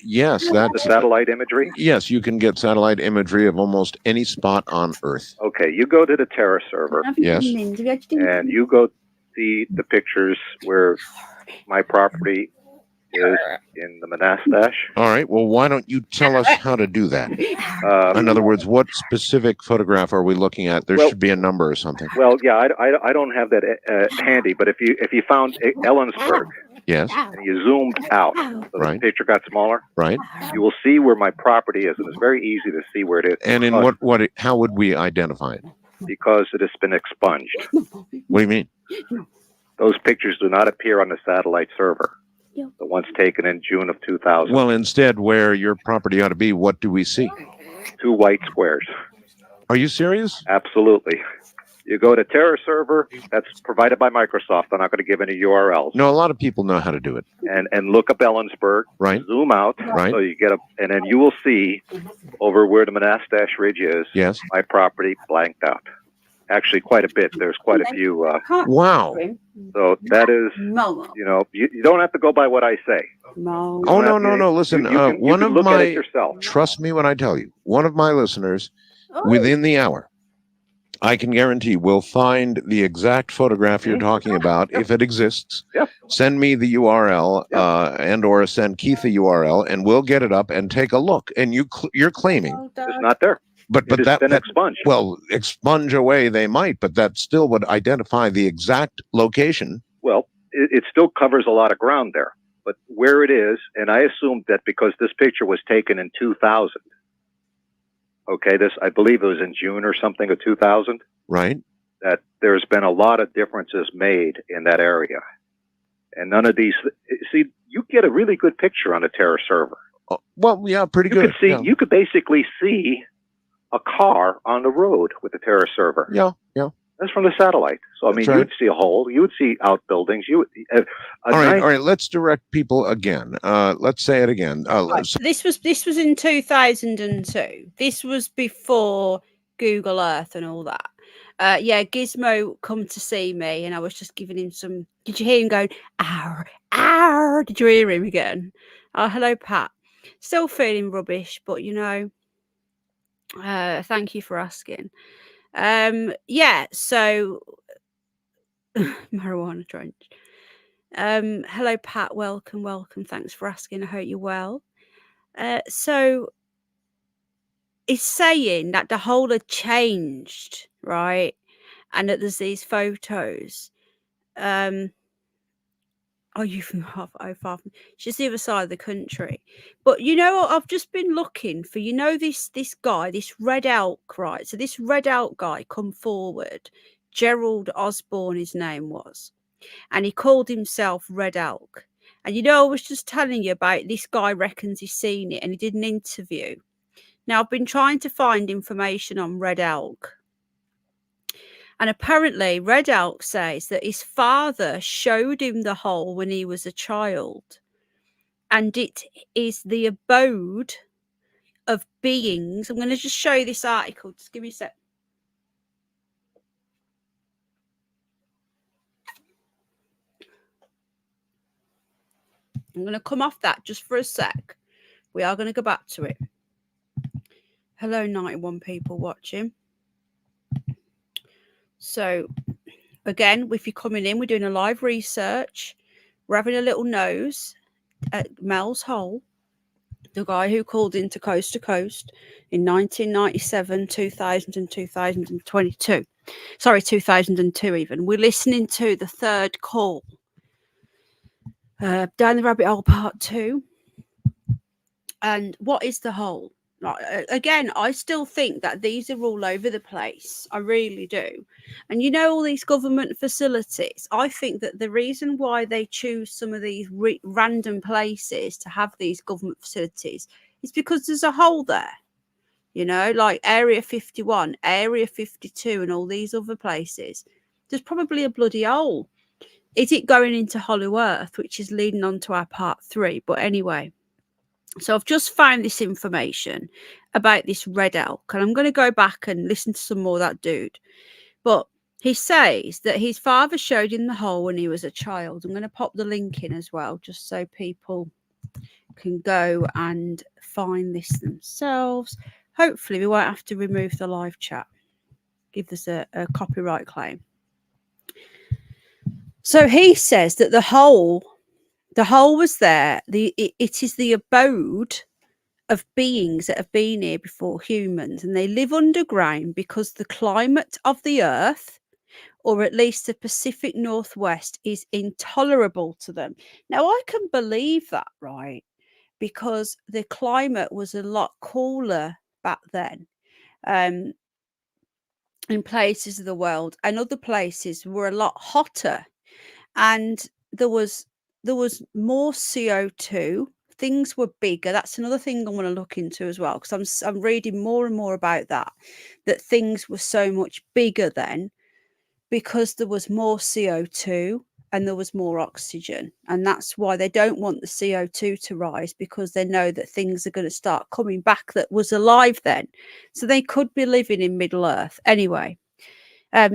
Yes, The that's satellite imagery? yes. You can get satellite imagery of almost any spot on Earth. Okay, you go to the Terra server. Yes. And you go see the pictures where my property is in the Monastash. All right. Well, why don't you tell us how to do that? In other words, what specific photograph are we looking at? There should be a number or something. Well, yeah, I don't have that handy, but if you found Ellensburg, yes, and you zoomed out, so right, the picture got smaller, right, you will see where my property is, and it's very easy to see where it is. And in how would we identify it? Because it has been expunged. What do you mean? Those pictures do not appear on the satellite server. The ones taken in June of 2000. Well, instead, where your property ought to be, what do we see? 2 white squares. Are you serious? Absolutely. You go to Terra server, that's provided by Microsoft. I'm not going to give any URLs. No, a lot of people know how to do it. And look up Ellensburg. Right. Zoom out. Right. So you get and then you will see over where the Monastash Ridge is. Yes. My property blanked out. Actually, quite a bit. There's quite a few. Wow. So that is, you don't have to go by what I say. No. Oh, no. Listen, one of look at it my, yourself. trust me when I tell you, one of my listeners, within the hour, I can guarantee will find the exact photograph you're talking about, if it exists. Yep. Send me the URL, and or send Keith the URL, and we'll get it up and take a look. And you're claiming It's not there. But It's been expunged. Well, expunge away they might, but that still would identify the exact location. Well, it still covers a lot of ground there, but where it is, and I assumed that because this picture was taken in 2000. Okay, I believe it was in June or something of 2000. Right. That there's been a lot of differences made in that area, and none of these. See, you get a really good picture on a Terra server. Oh, well, yeah, pretty good. You could basically see a car on the road with the Terra server. Yeah. That's from the satellite. So, I mean, you would see a hole. You would see outbuildings. All right. Let's direct people again. Let's say it again. Right. So this was in 2002. This was before Google Earth and all that. Gizmo come to see me, and I was just giving him some. Did you hear him going, "Ow, ow"? Did you hear him again? Hello, Pat. Still feeling rubbish, but thank you for asking. So marijuana trench. Hello, Pat. Welcome. Thanks for asking. I hope you're well. So it's saying that the whole had changed, right? And that there's these photos. Oh, you've far from. She's the other side of the country. But you know what? I've just been looking for, this guy, this Red Elk, right? So this Red Elk guy come forward. Gerald Osborne, his name was. And he called himself Red Elk. And I was just telling you about this guy reckons he's seen it, and he did an interview. Now, I've been trying to find information on Red Elk. And apparently, Red Elk says that his father showed him the hole when he was a child. And it is the abode of beings. I'm going to just show you this article. Just give me a sec. I'm going to come off that just for a sec. We are going to go back to it. Hello, 91 people watching. So, again, if you're coming in, we're doing a live research. We're having a little nose at Mels Hole, the guy who called into Coast to Coast in 1997, 2000, and 2022. Sorry, 2002 even. We're listening to the third call. Down the Rabbit Hole Part 2. And what is the hole? Again, I still think that these are all over the place. I really do. And all these government facilities, I think that the reason why they choose some of these random places to have these government facilities is because there's a hole there. Like Area 51, Area 52, and all these other places. There's probably a bloody hole. Is it going into Hollow Earth, which is leading on to our Part 3? But anyway. So I've just found this information about this Red Elk, and I'm going to go back and listen to some more of that dude. But he says that his father showed him the hole when he was a child. I'm going to pop the link in as well, just so people can go and find this themselves. Hopefully we won't have to remove the live chat. Give us a copyright claim. So he says that the hole was there. It is the abode of beings that have been here before humans, and they live underground because the climate of the earth, or at least the Pacific Northwest, is intolerable to them. Now, I can believe that, right? Because the climate was a lot cooler back then. In places of the world, and other places were a lot hotter, and there was more CO2. Things were bigger. That's another thing I want to look into as well, because I'm reading more and more about that things were so much bigger then because there was more CO2 and there was more oxygen, and that's why they don't want the CO2 to rise, because they know that things are going to start coming back that was alive then, so they could be living in Middle Earth anyway.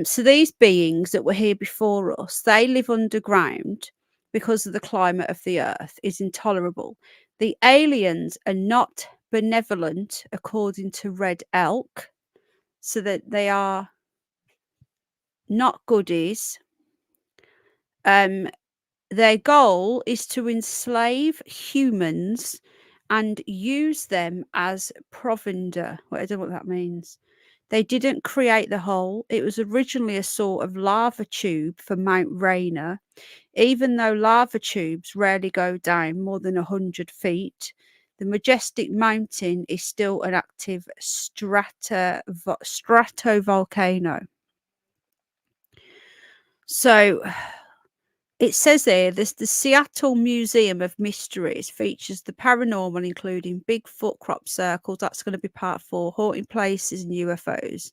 So these beings that were here before us, they live underground because of the climate of the earth is intolerable. The aliens are not benevolent, according to Red Elk, so that they are not goodies. Their goal is to enslave humans and use them as provender. Well, I don't know what that means. They didn't create the hole. It was originally a sort of lava tube for Mount Rainier. Even though lava tubes rarely go down more than 100 feet, the majestic mountain is still an active stratovolcano. So it says there, the Seattle Museum of Mysteries features the paranormal, including Bigfoot, crop circles. That's going to be part 4, haunting places and UFOs.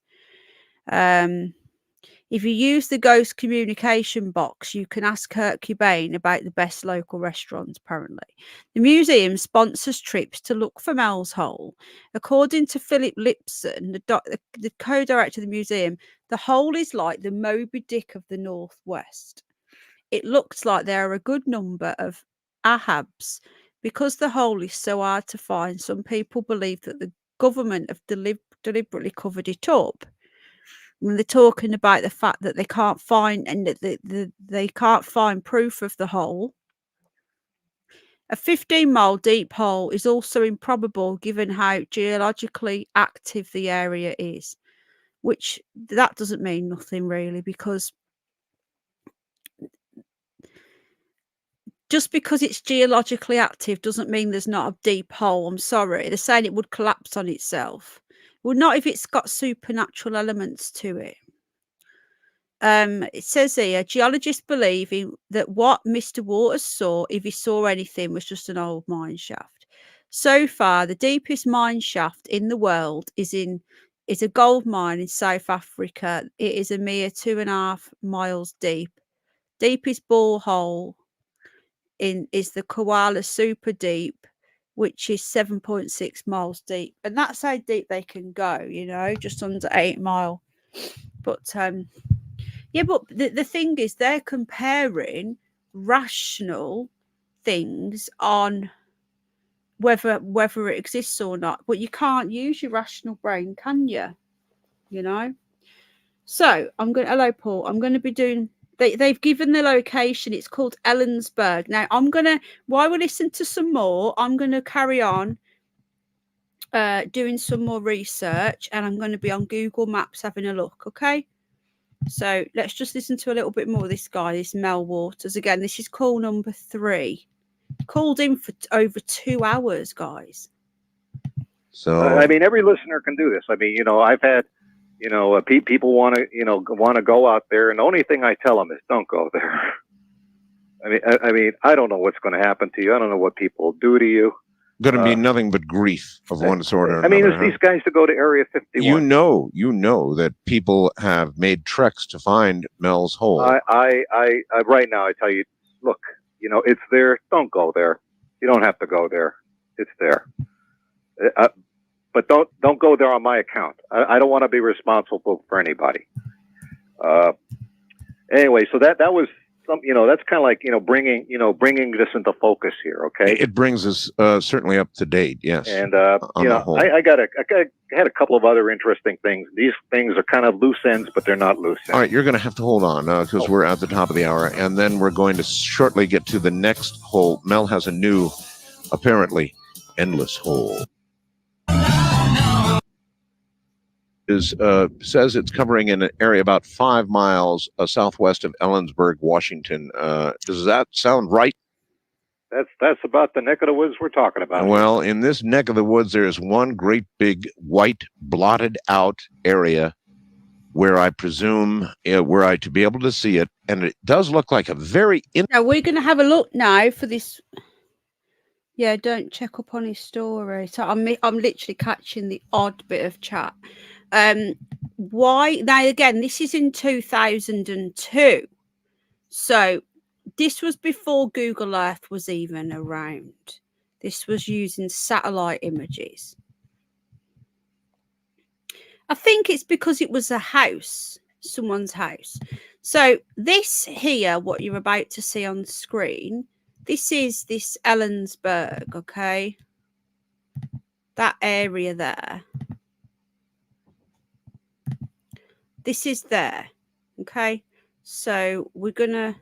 If you use the ghost communication box, you can ask Kurt Cobain about the best local restaurants, apparently. The museum sponsors trips to look for Mels Hole. According to Philip Lipson, the co-director of the museum, the hole is like the Moby Dick of the Northwest. It looks like there are a good number of Ahabs. Because the hole is so hard to find, some people believe that the government have deliberately covered it up. When they're talking about the fact that they can't find, and that they can't find proof of the hole. A 15-mile deep hole is also improbable given how geologically active the area is, which that doesn't mean nothing really, because just because it's geologically active doesn't mean there's not a deep hole. I'm sorry. They're saying it would collapse on itself. Well, not if it's got supernatural elements to it. It says here, geologists believe that what Mr. Waters saw, if he saw anything, was just an old mine shaft. So far, the deepest mine shaft in the world is a gold mine in South Africa. It is a mere 2.5 miles deep. Deepest borehole is the Koala Super Deep, which is 7.6 miles deep, and that's how deep they can go. Just under 8 mile. But yeah, but the thing is, they're comparing rational things on whether it exists or not. But you can't use your rational brain, can you? So hello, Paul. I'm going to be doing. They've given the location. It's called Ellensburg. Now while we listen to some more, I'm gonna carry on doing some more research, and I'm going to be on Google Maps having a look. Okay. So let's just listen to a little bit more of this guy, this Mel Waters. Again, this is call number 3. Called in for over 2 hours, guys. So I mean, every listener can do this. I mean, I've had, people want to go out there, and the only thing I tell them is don't go there. I mean, I don't know what's going to happen to you. I don't know what people will do to you. going to be nothing but grief of one sort or another. I mean, it's these guys to go to Area 51. You know that people have made treks to find Mels Hole. I right now I tell you, look, it's there. Don't go there. You don't have to go there. It's there. But don't go there on my account. I don't want to be responsible for anybody. Anyway, so that was some, that's kind of like, bringing this into focus here. Okay. It brings us certainly up to date. Yes. And, I had a couple of other interesting things. These things are kind of loose ends, but they're not loose ends. All right. You're going to have to hold on because we're at the top of the hour, and then we're going to shortly get to the next hole. Mel has a new, apparently endless hole. Says it's covering an area about 5 miles southwest of Ellensburg, Washington. Does that sound right? That's about the neck of the woods we're talking about. Well, in this neck of the woods, there's one great big white blotted out area where I presume were I to be able to see it, and it does look like a very. Now we're going to have a look now for this. Yeah, don't check up on his story. So I'm literally catching the odd bit of chat. Why now? Again, this is in 2002, so this was before Google Earth was even around. This was using satellite images. I think it's because it was a house, someone's house. So this here, what you're about to see on screen, this is this Ellensburg, okay? That area there. This is there, okay? So we're going to...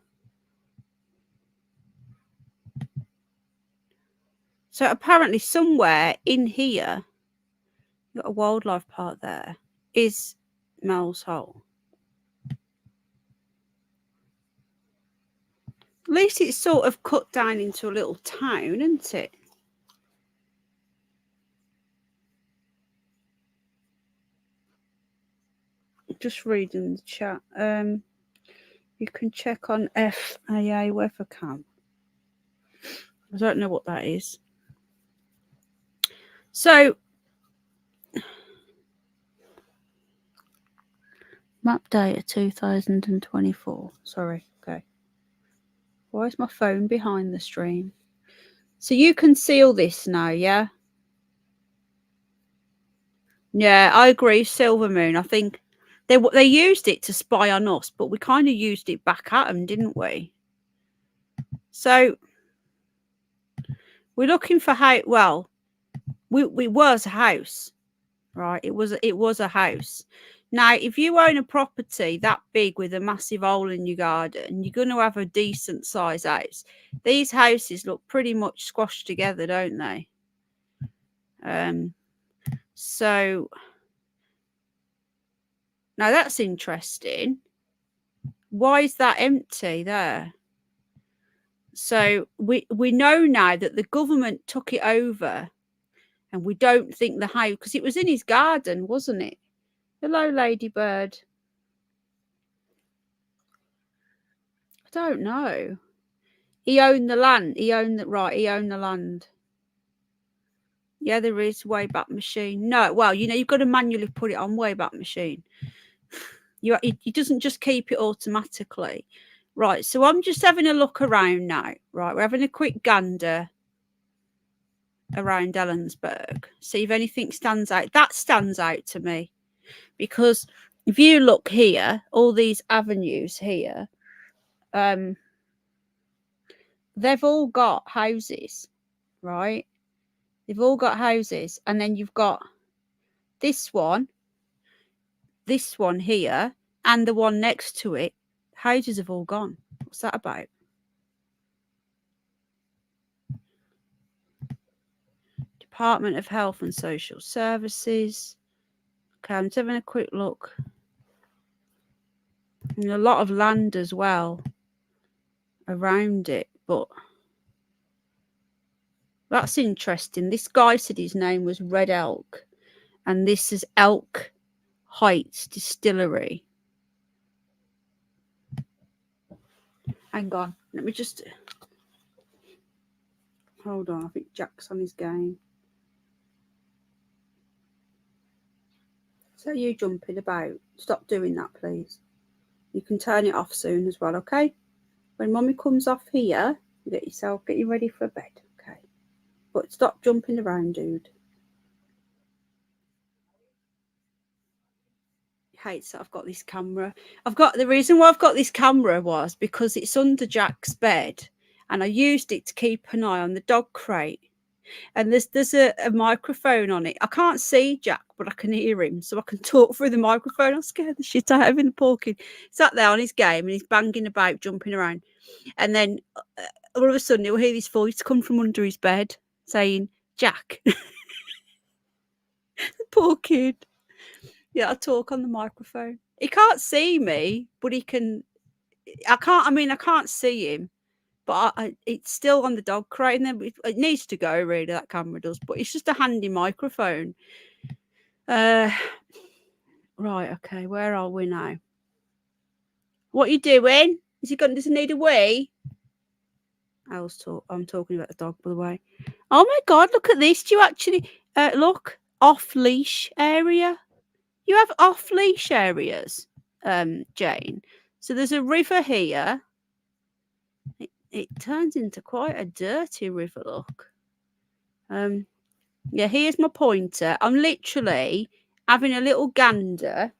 So apparently somewhere in here, you've got a wildlife park there, is Mels Hole. At least it's sort of cut down into a little town, isn't it? Just reading the chat. You can check on FAA weather cam. I don't know what that is. So, map data 2024. Sorry. Okay. Why is my phone behind the stream? So you can see all this now, yeah? Yeah, I agree. Silver Moon. I think they used it to spy on us, but we kind of used it back at them, didn't we? So we're looking for how. Well, we was a house, right? It was a house. Now, if you own a property that big with a massive hole in your garden, you're going to have a decent size house. These houses look pretty much squashed together, don't they? So now that's interesting. Why is that empty there? So we know now that the government took it over, and we don't think the house, because it was in his garden, wasn't it? Hello, Ladybird. I don't know. He owned the land. He owned the land. Yeah, there is Wayback Machine. No, well, you've got to manually put it on Wayback Machine. He doesn't just keep it automatically. Right, so I'm just having a look around now. Right, we're having a quick gander around Ellensburg. See if anything stands out. That stands out to me. Because if you look here, all these avenues here, they've all got houses, right? They've all got houses. And then you've got this one here, and the one next to it. Houses have all gone. What's that about? Department of Health and Social Services. Okay, I'm just having a quick look. And a lot of land as well around it, but that's interesting. This guy said his name was Red Elk, and this is Elk Heights Distillery. Hang on, let me just hold on. I think Jack's on his game. So you jumping about. Stop doing that, please. You can turn it off soon as well, okay? When Mummy comes off here, get you ready for bed, okay? But stop jumping around, dude. He hates that I've got this camera. The reason why I've got this camera was because it's under Jack's bed, and I used it to keep an eye on the dog crate. And there's a microphone on it. I can't see Jack, but I can hear him, so I can talk through the microphone. I scared the shit out of him. Poor kid sat there on his game, and he's banging about, jumping around. And then all of a sudden, he'll hear this voice come from under his bed saying, "Jack." Poor kid. Yeah, I talk on the microphone. He can't see me, but he can. I can't see him. But it's still on the dog crate, and then it needs to go, really, that camera does. But it's just a handy microphone. Right, okay, where are we now? What are you doing? Does he need a wee? I'm talking about the dog, by the way. Oh my God, look at this. Do you actually look off-leash area? You have off-leash areas, Jane. So there's a river here. It turns into quite a dirty river, look. Yeah, here's my pointer. I'm literally having a little gander.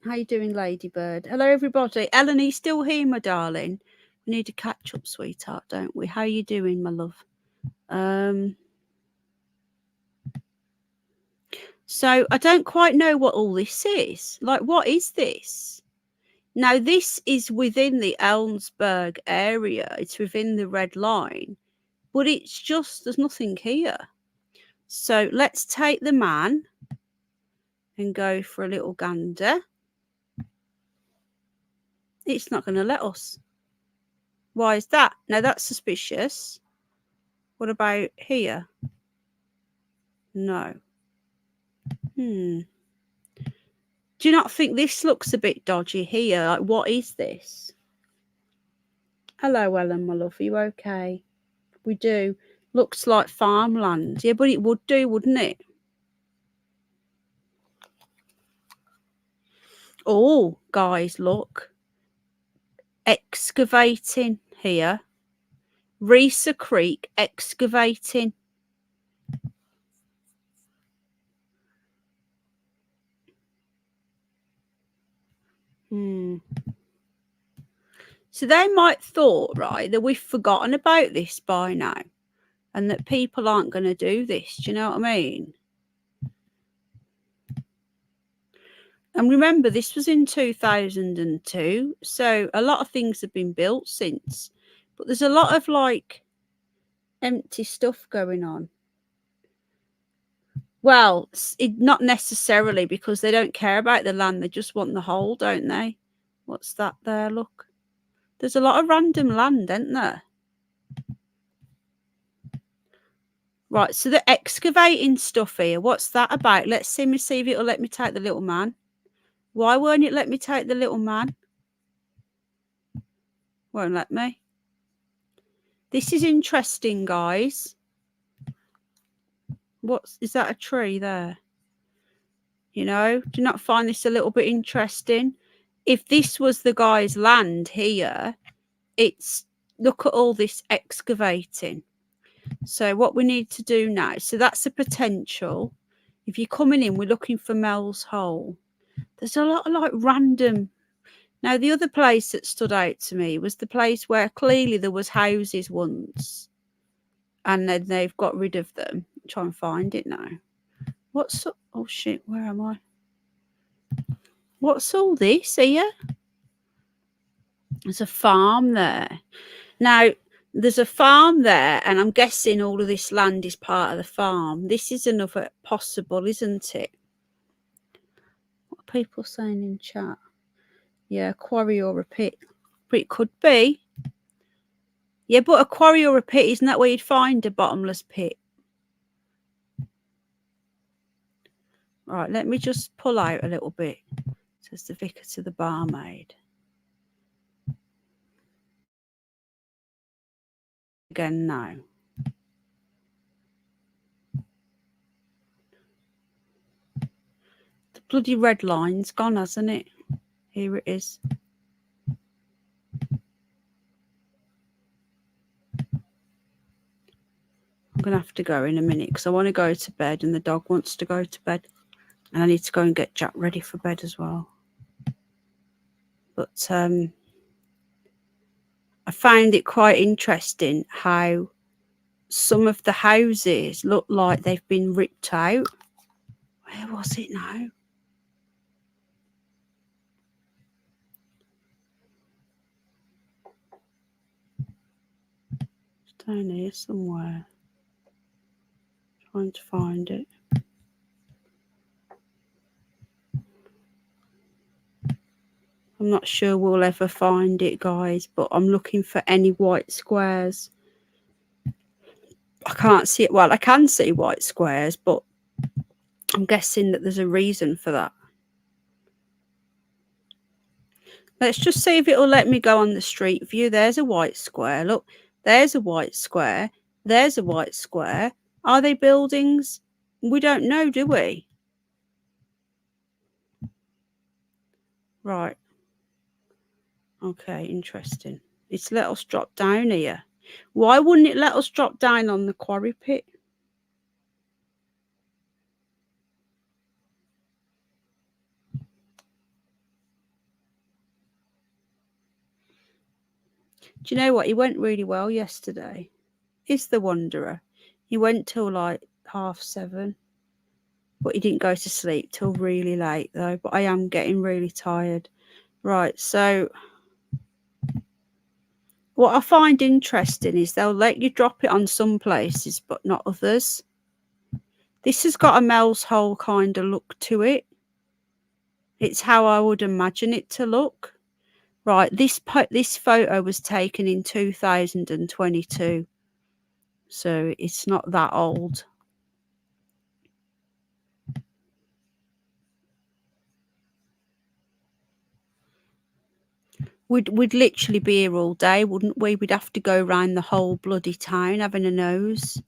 How you doing, Ladybird? Hello, everybody. Ellen, are you still here, my darling? We need to catch up, sweetheart, don't we? How you doing, my love? So I don't quite know what all this is. Like, what is this? Now, this is within the Ellensburg area. It's within the red line. But it's just, there's nothing here. So let's take the man and go for a little gander. It's not going to let us. Why is that? Now, that's suspicious. What about here? No. Do you not think this looks a bit dodgy here? Like, what is this? Hello, Ellen, my love. Are you okay? We do. Looks like farmland. Yeah, but it would do, wouldn't it? Oh, guys, look. Excavating here. Risa Creek excavating. So they might thought, right, that we've forgotten about this by now, and that people aren't going to do this. Do you know what I mean? And remember, this was in 2002, so a lot of things have been built since. But there's a lot of, like, empty stuff going on. Well, not necessarily, because they don't care about the land. They just want the hole, don't they? What's that there? Look. There's a lot of random land, isn't there? Right, so the excavating stuff here, what's that about? Let's see if it'll let me take the little man. Why won't it let me take the little man? Won't let me. This is interesting, guys. Is that a tree there? You know, do you not find this a little bit interesting? If this was the guy's land here, look at all this excavating. So what we need to do now, so that's a potential. If you're coming in, we're looking for Mels Hole. There's a lot of like random. Now, the other place that stood out to me was the place where clearly there was houses once, and then they've got rid of them. Try and find it now. Oh shit, where am I? What's all this here? There's a farm there. Now, there's a farm there, and I'm guessing all of this land is part of the farm. This is another possible, isn't it? What are people saying in chat? Yeah, a quarry or a pit. But it could be. Yeah, but a quarry or a pit, isn't that where you'd find a bottomless pit? Right, let me just pull out a little bit. Says the vicar to the barmaid. Again now. The bloody red line's gone, hasn't it? Here it is. I'm going to have to go in a minute because I want to go to bed and the dog wants to go to bed. And I need to go and get Jack ready for bed as well. But I found it quite interesting how some of the houses look like they've been ripped out. Where was it now? It's down here somewhere. Trying to find it. I'm not sure we'll ever find it, guys, but I'm looking for any white squares. I can't see it. Well, I can see white squares, but I'm guessing that there's a reason for that. Let's just see if it'll let me go on the street view. There's a white square. Look, there's a white square. There's a white square. Are they buildings? We don't know, do we? Right. Okay, interesting. It's let us drop down here. Why wouldn't it let us drop down on the quarry pit? Do you know what? He went really well yesterday. Is the Wanderer. He went till like 7:30. But he didn't go to sleep till really late though. But I am getting really tired. Right, so what I find interesting is they'll let you drop it on some places, but not others. This has got a Mels Hole kind of look to it. It's how I would imagine it to look. Right, this photo was taken in 2022. So it's not that old. We'd literally be here all day, wouldn't we? We'd have to go around the whole bloody town having a nose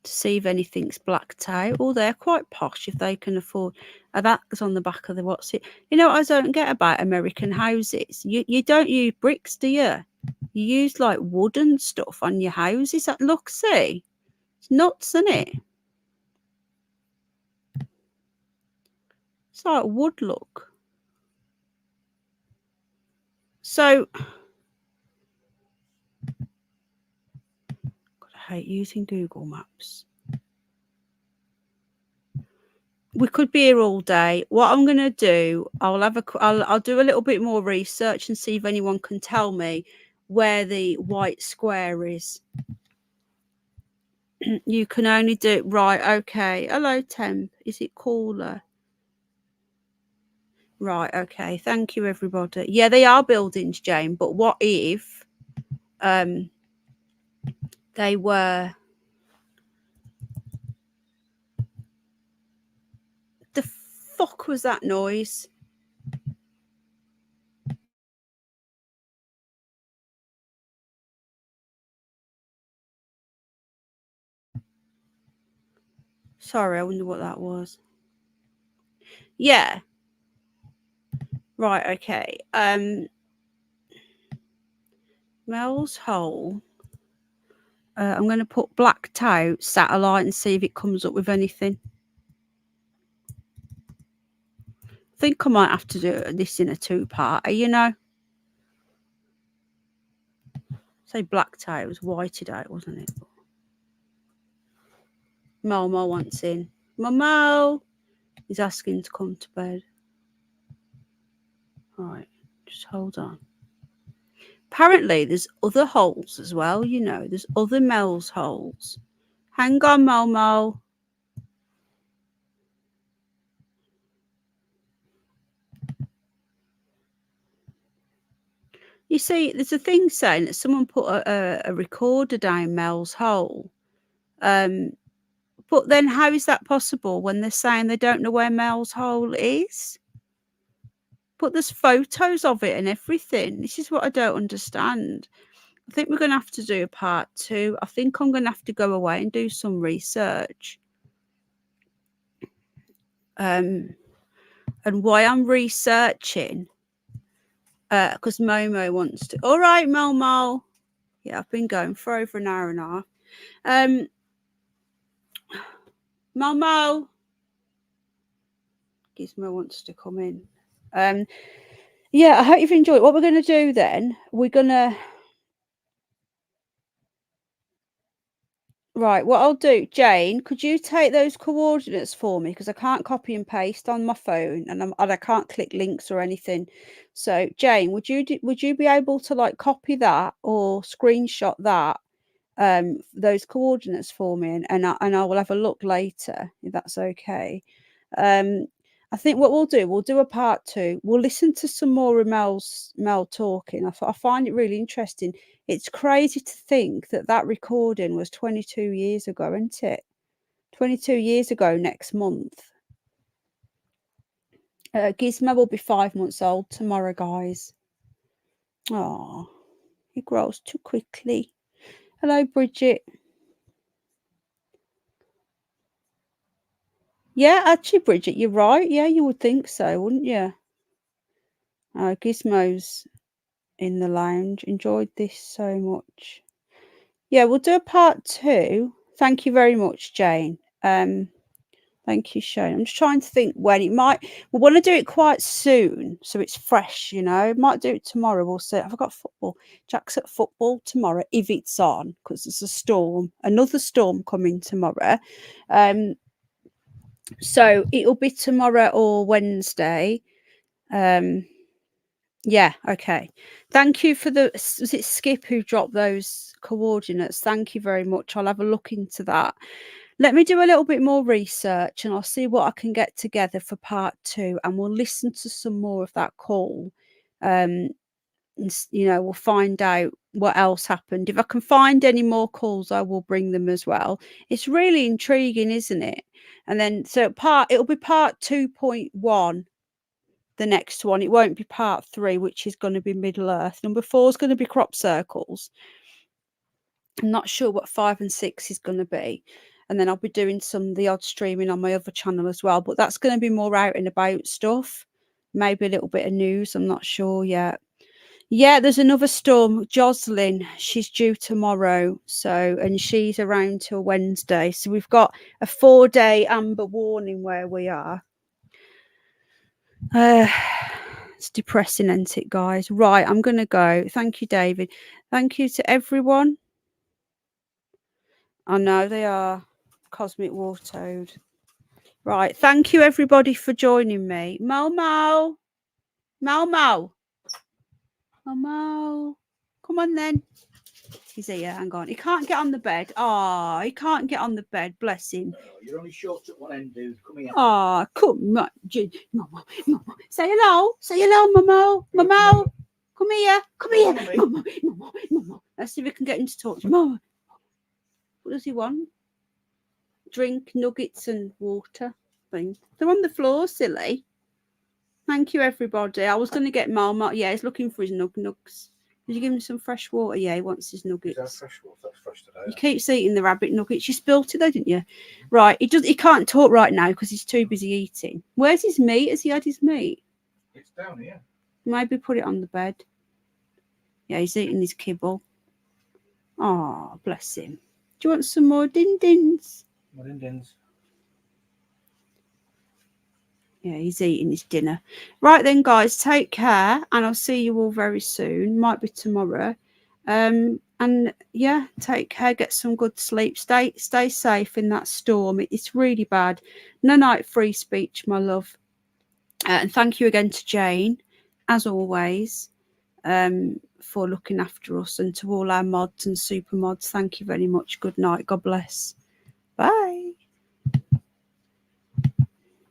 to see if anything's blacked out. Oh, they're quite posh if they can afford. That's on the back of the what's it? You know what I don't get about American houses? You don't use bricks, do you? You use like wooden stuff on your houses. Look, see, it's nuts, isn't it? It's like wood look. So, God, I hate using Google Maps. We could be here all day. What I'm going to do, I'll do a little bit more research and see if anyone can tell me where the white square is. You can only do right. Okay. Hello, Temp. Is it cooler? Right, okay. Thank you, everybody. Yeah, they are buildings, Jane, but what if they were... The fuck was that noise? Sorry, I wonder what that was. Yeah. Right, okay. Mels Hole. I'm going to put blacked out satellite and see if it comes up with anything. I think I might have to do this in a two-parter, you know. Say blacked out, it was whited out, wasn't it? Momo wants in. Momo! He's asking to come to bed. Right, just hold on. Apparently, there's other holes as well, you know. There's other Mels holes. Hang on, Momo. You see, there's a thing saying that someone put a recorder down Mels Hole. But then how is that possible when they're saying they don't know where Mels Hole is? But there's photos of it and everything. This is what I don't understand. I think we're going to have to do a part 2. I think I'm going to have to go away and do some research. And why I'm researching, because Momo wants to. All right, Momo. Yeah, I've been going for over an hour and a half. Momo. Gizmo wants to come in. Yeah, I hope you've enjoyed. What we're going to do then, we're going to... Right, what I'll do, Jane, could you take those coordinates for me? Because I can't copy and paste on my phone, and I can't click links or anything. So, Jane, would you be able to like copy that or screenshot that, those coordinates for me, and I will have a look later if that's okay. I think what we'll do a part 2. We'll listen to some more of Mel talking. I find it really interesting. It's crazy to think that recording was 22 years ago, isn't it? 22 years ago next month. Gizmo will be 5 months old tomorrow, guys. Oh, he grows too quickly. Hello, Bridget. Yeah, actually, Bridget, you're right. Yeah, you would think so, wouldn't you? Gizmo's in the lounge. Enjoyed this so much. Yeah, we'll do a part 2. Thank you very much, Jane. Thank you, Shane. I'm just trying to think when it might. We want to do it quite soon, so it's fresh, you know. Might do it tomorrow. We'll see. I've got football. Jack's at football tomorrow if it's on, because there's a storm, another storm coming tomorrow. So it'll be tomorrow or Wednesday. Yeah, okay. Thank you for was it Skip who dropped those coordinates? Thank you very much. I'll have a look into that. Let me do a little bit more research and I'll see what I can get together for part 2, and we'll listen to some more of that call. And, you know, we'll find out what else happened. If I can find any more calls, I will bring them as well. It's really intriguing, isn't it? And then so it'll be part 2.1. The next one, it won't be part 3, which is going to be Middle Earth. Number 4 is going to be crop circles. I'm not sure what 5 and 6 is going to be, and then I'll be doing the odd streaming on my other channel as well, but that's going to be more out and about stuff, maybe a little bit of news. I'm not sure yet. Yeah, there's another storm, Jocelyn. She's due tomorrow, and she's around till Wednesday, so we've got a 4-day amber warning where we are. It's depressing, isn't it, guys? Right, I'm going to go. Thank you, David. Thank you to everyone. I know they are. Cosmic War Toad. Right, thank you, everybody, for joining me. Momo. Momo. Momo. Come on, then. his ear. Hang on. He can't get on the bed. Oh, he can't get on the bed. Bless him. Oh, you're only short at one end, dude. Come here. Oh, come on. Mama, Mama. Say hello. Say hello, Mama. Mama. Come here. Come here. Mama, Mama, Mama. Let's see if we can get him to talk to Mama. What does he want? Drink, nuggets and water. Thing. They're on the floor, silly. Thank you, everybody. I was going to get Marmot. Yeah, he's looking for his nugs. Did you give him some fresh water? Yeah, he wants his nuggets. Is that fresh water? That's fresh today. He keeps eating the rabbit nuggets. You spilt it though, didn't you? Right. He can't talk right now because he's too busy eating. Where's his meat? Has he had his meat? It's down here. Maybe put it on the bed. Yeah, he's eating his kibble. Oh, bless him. Do you want some more din-dins? More din-dins. Yeah, he's eating his dinner. Right then, guys, take care, and I'll see you all very soon. Might be tomorrow. And yeah, take care. Get some good sleep. Stay safe in that storm. It's really bad. No night free speech, my love. And thank you again to Jane, as always, for looking after us, and to all our mods and super mods. Thank you very much. Good night. God bless. Bye.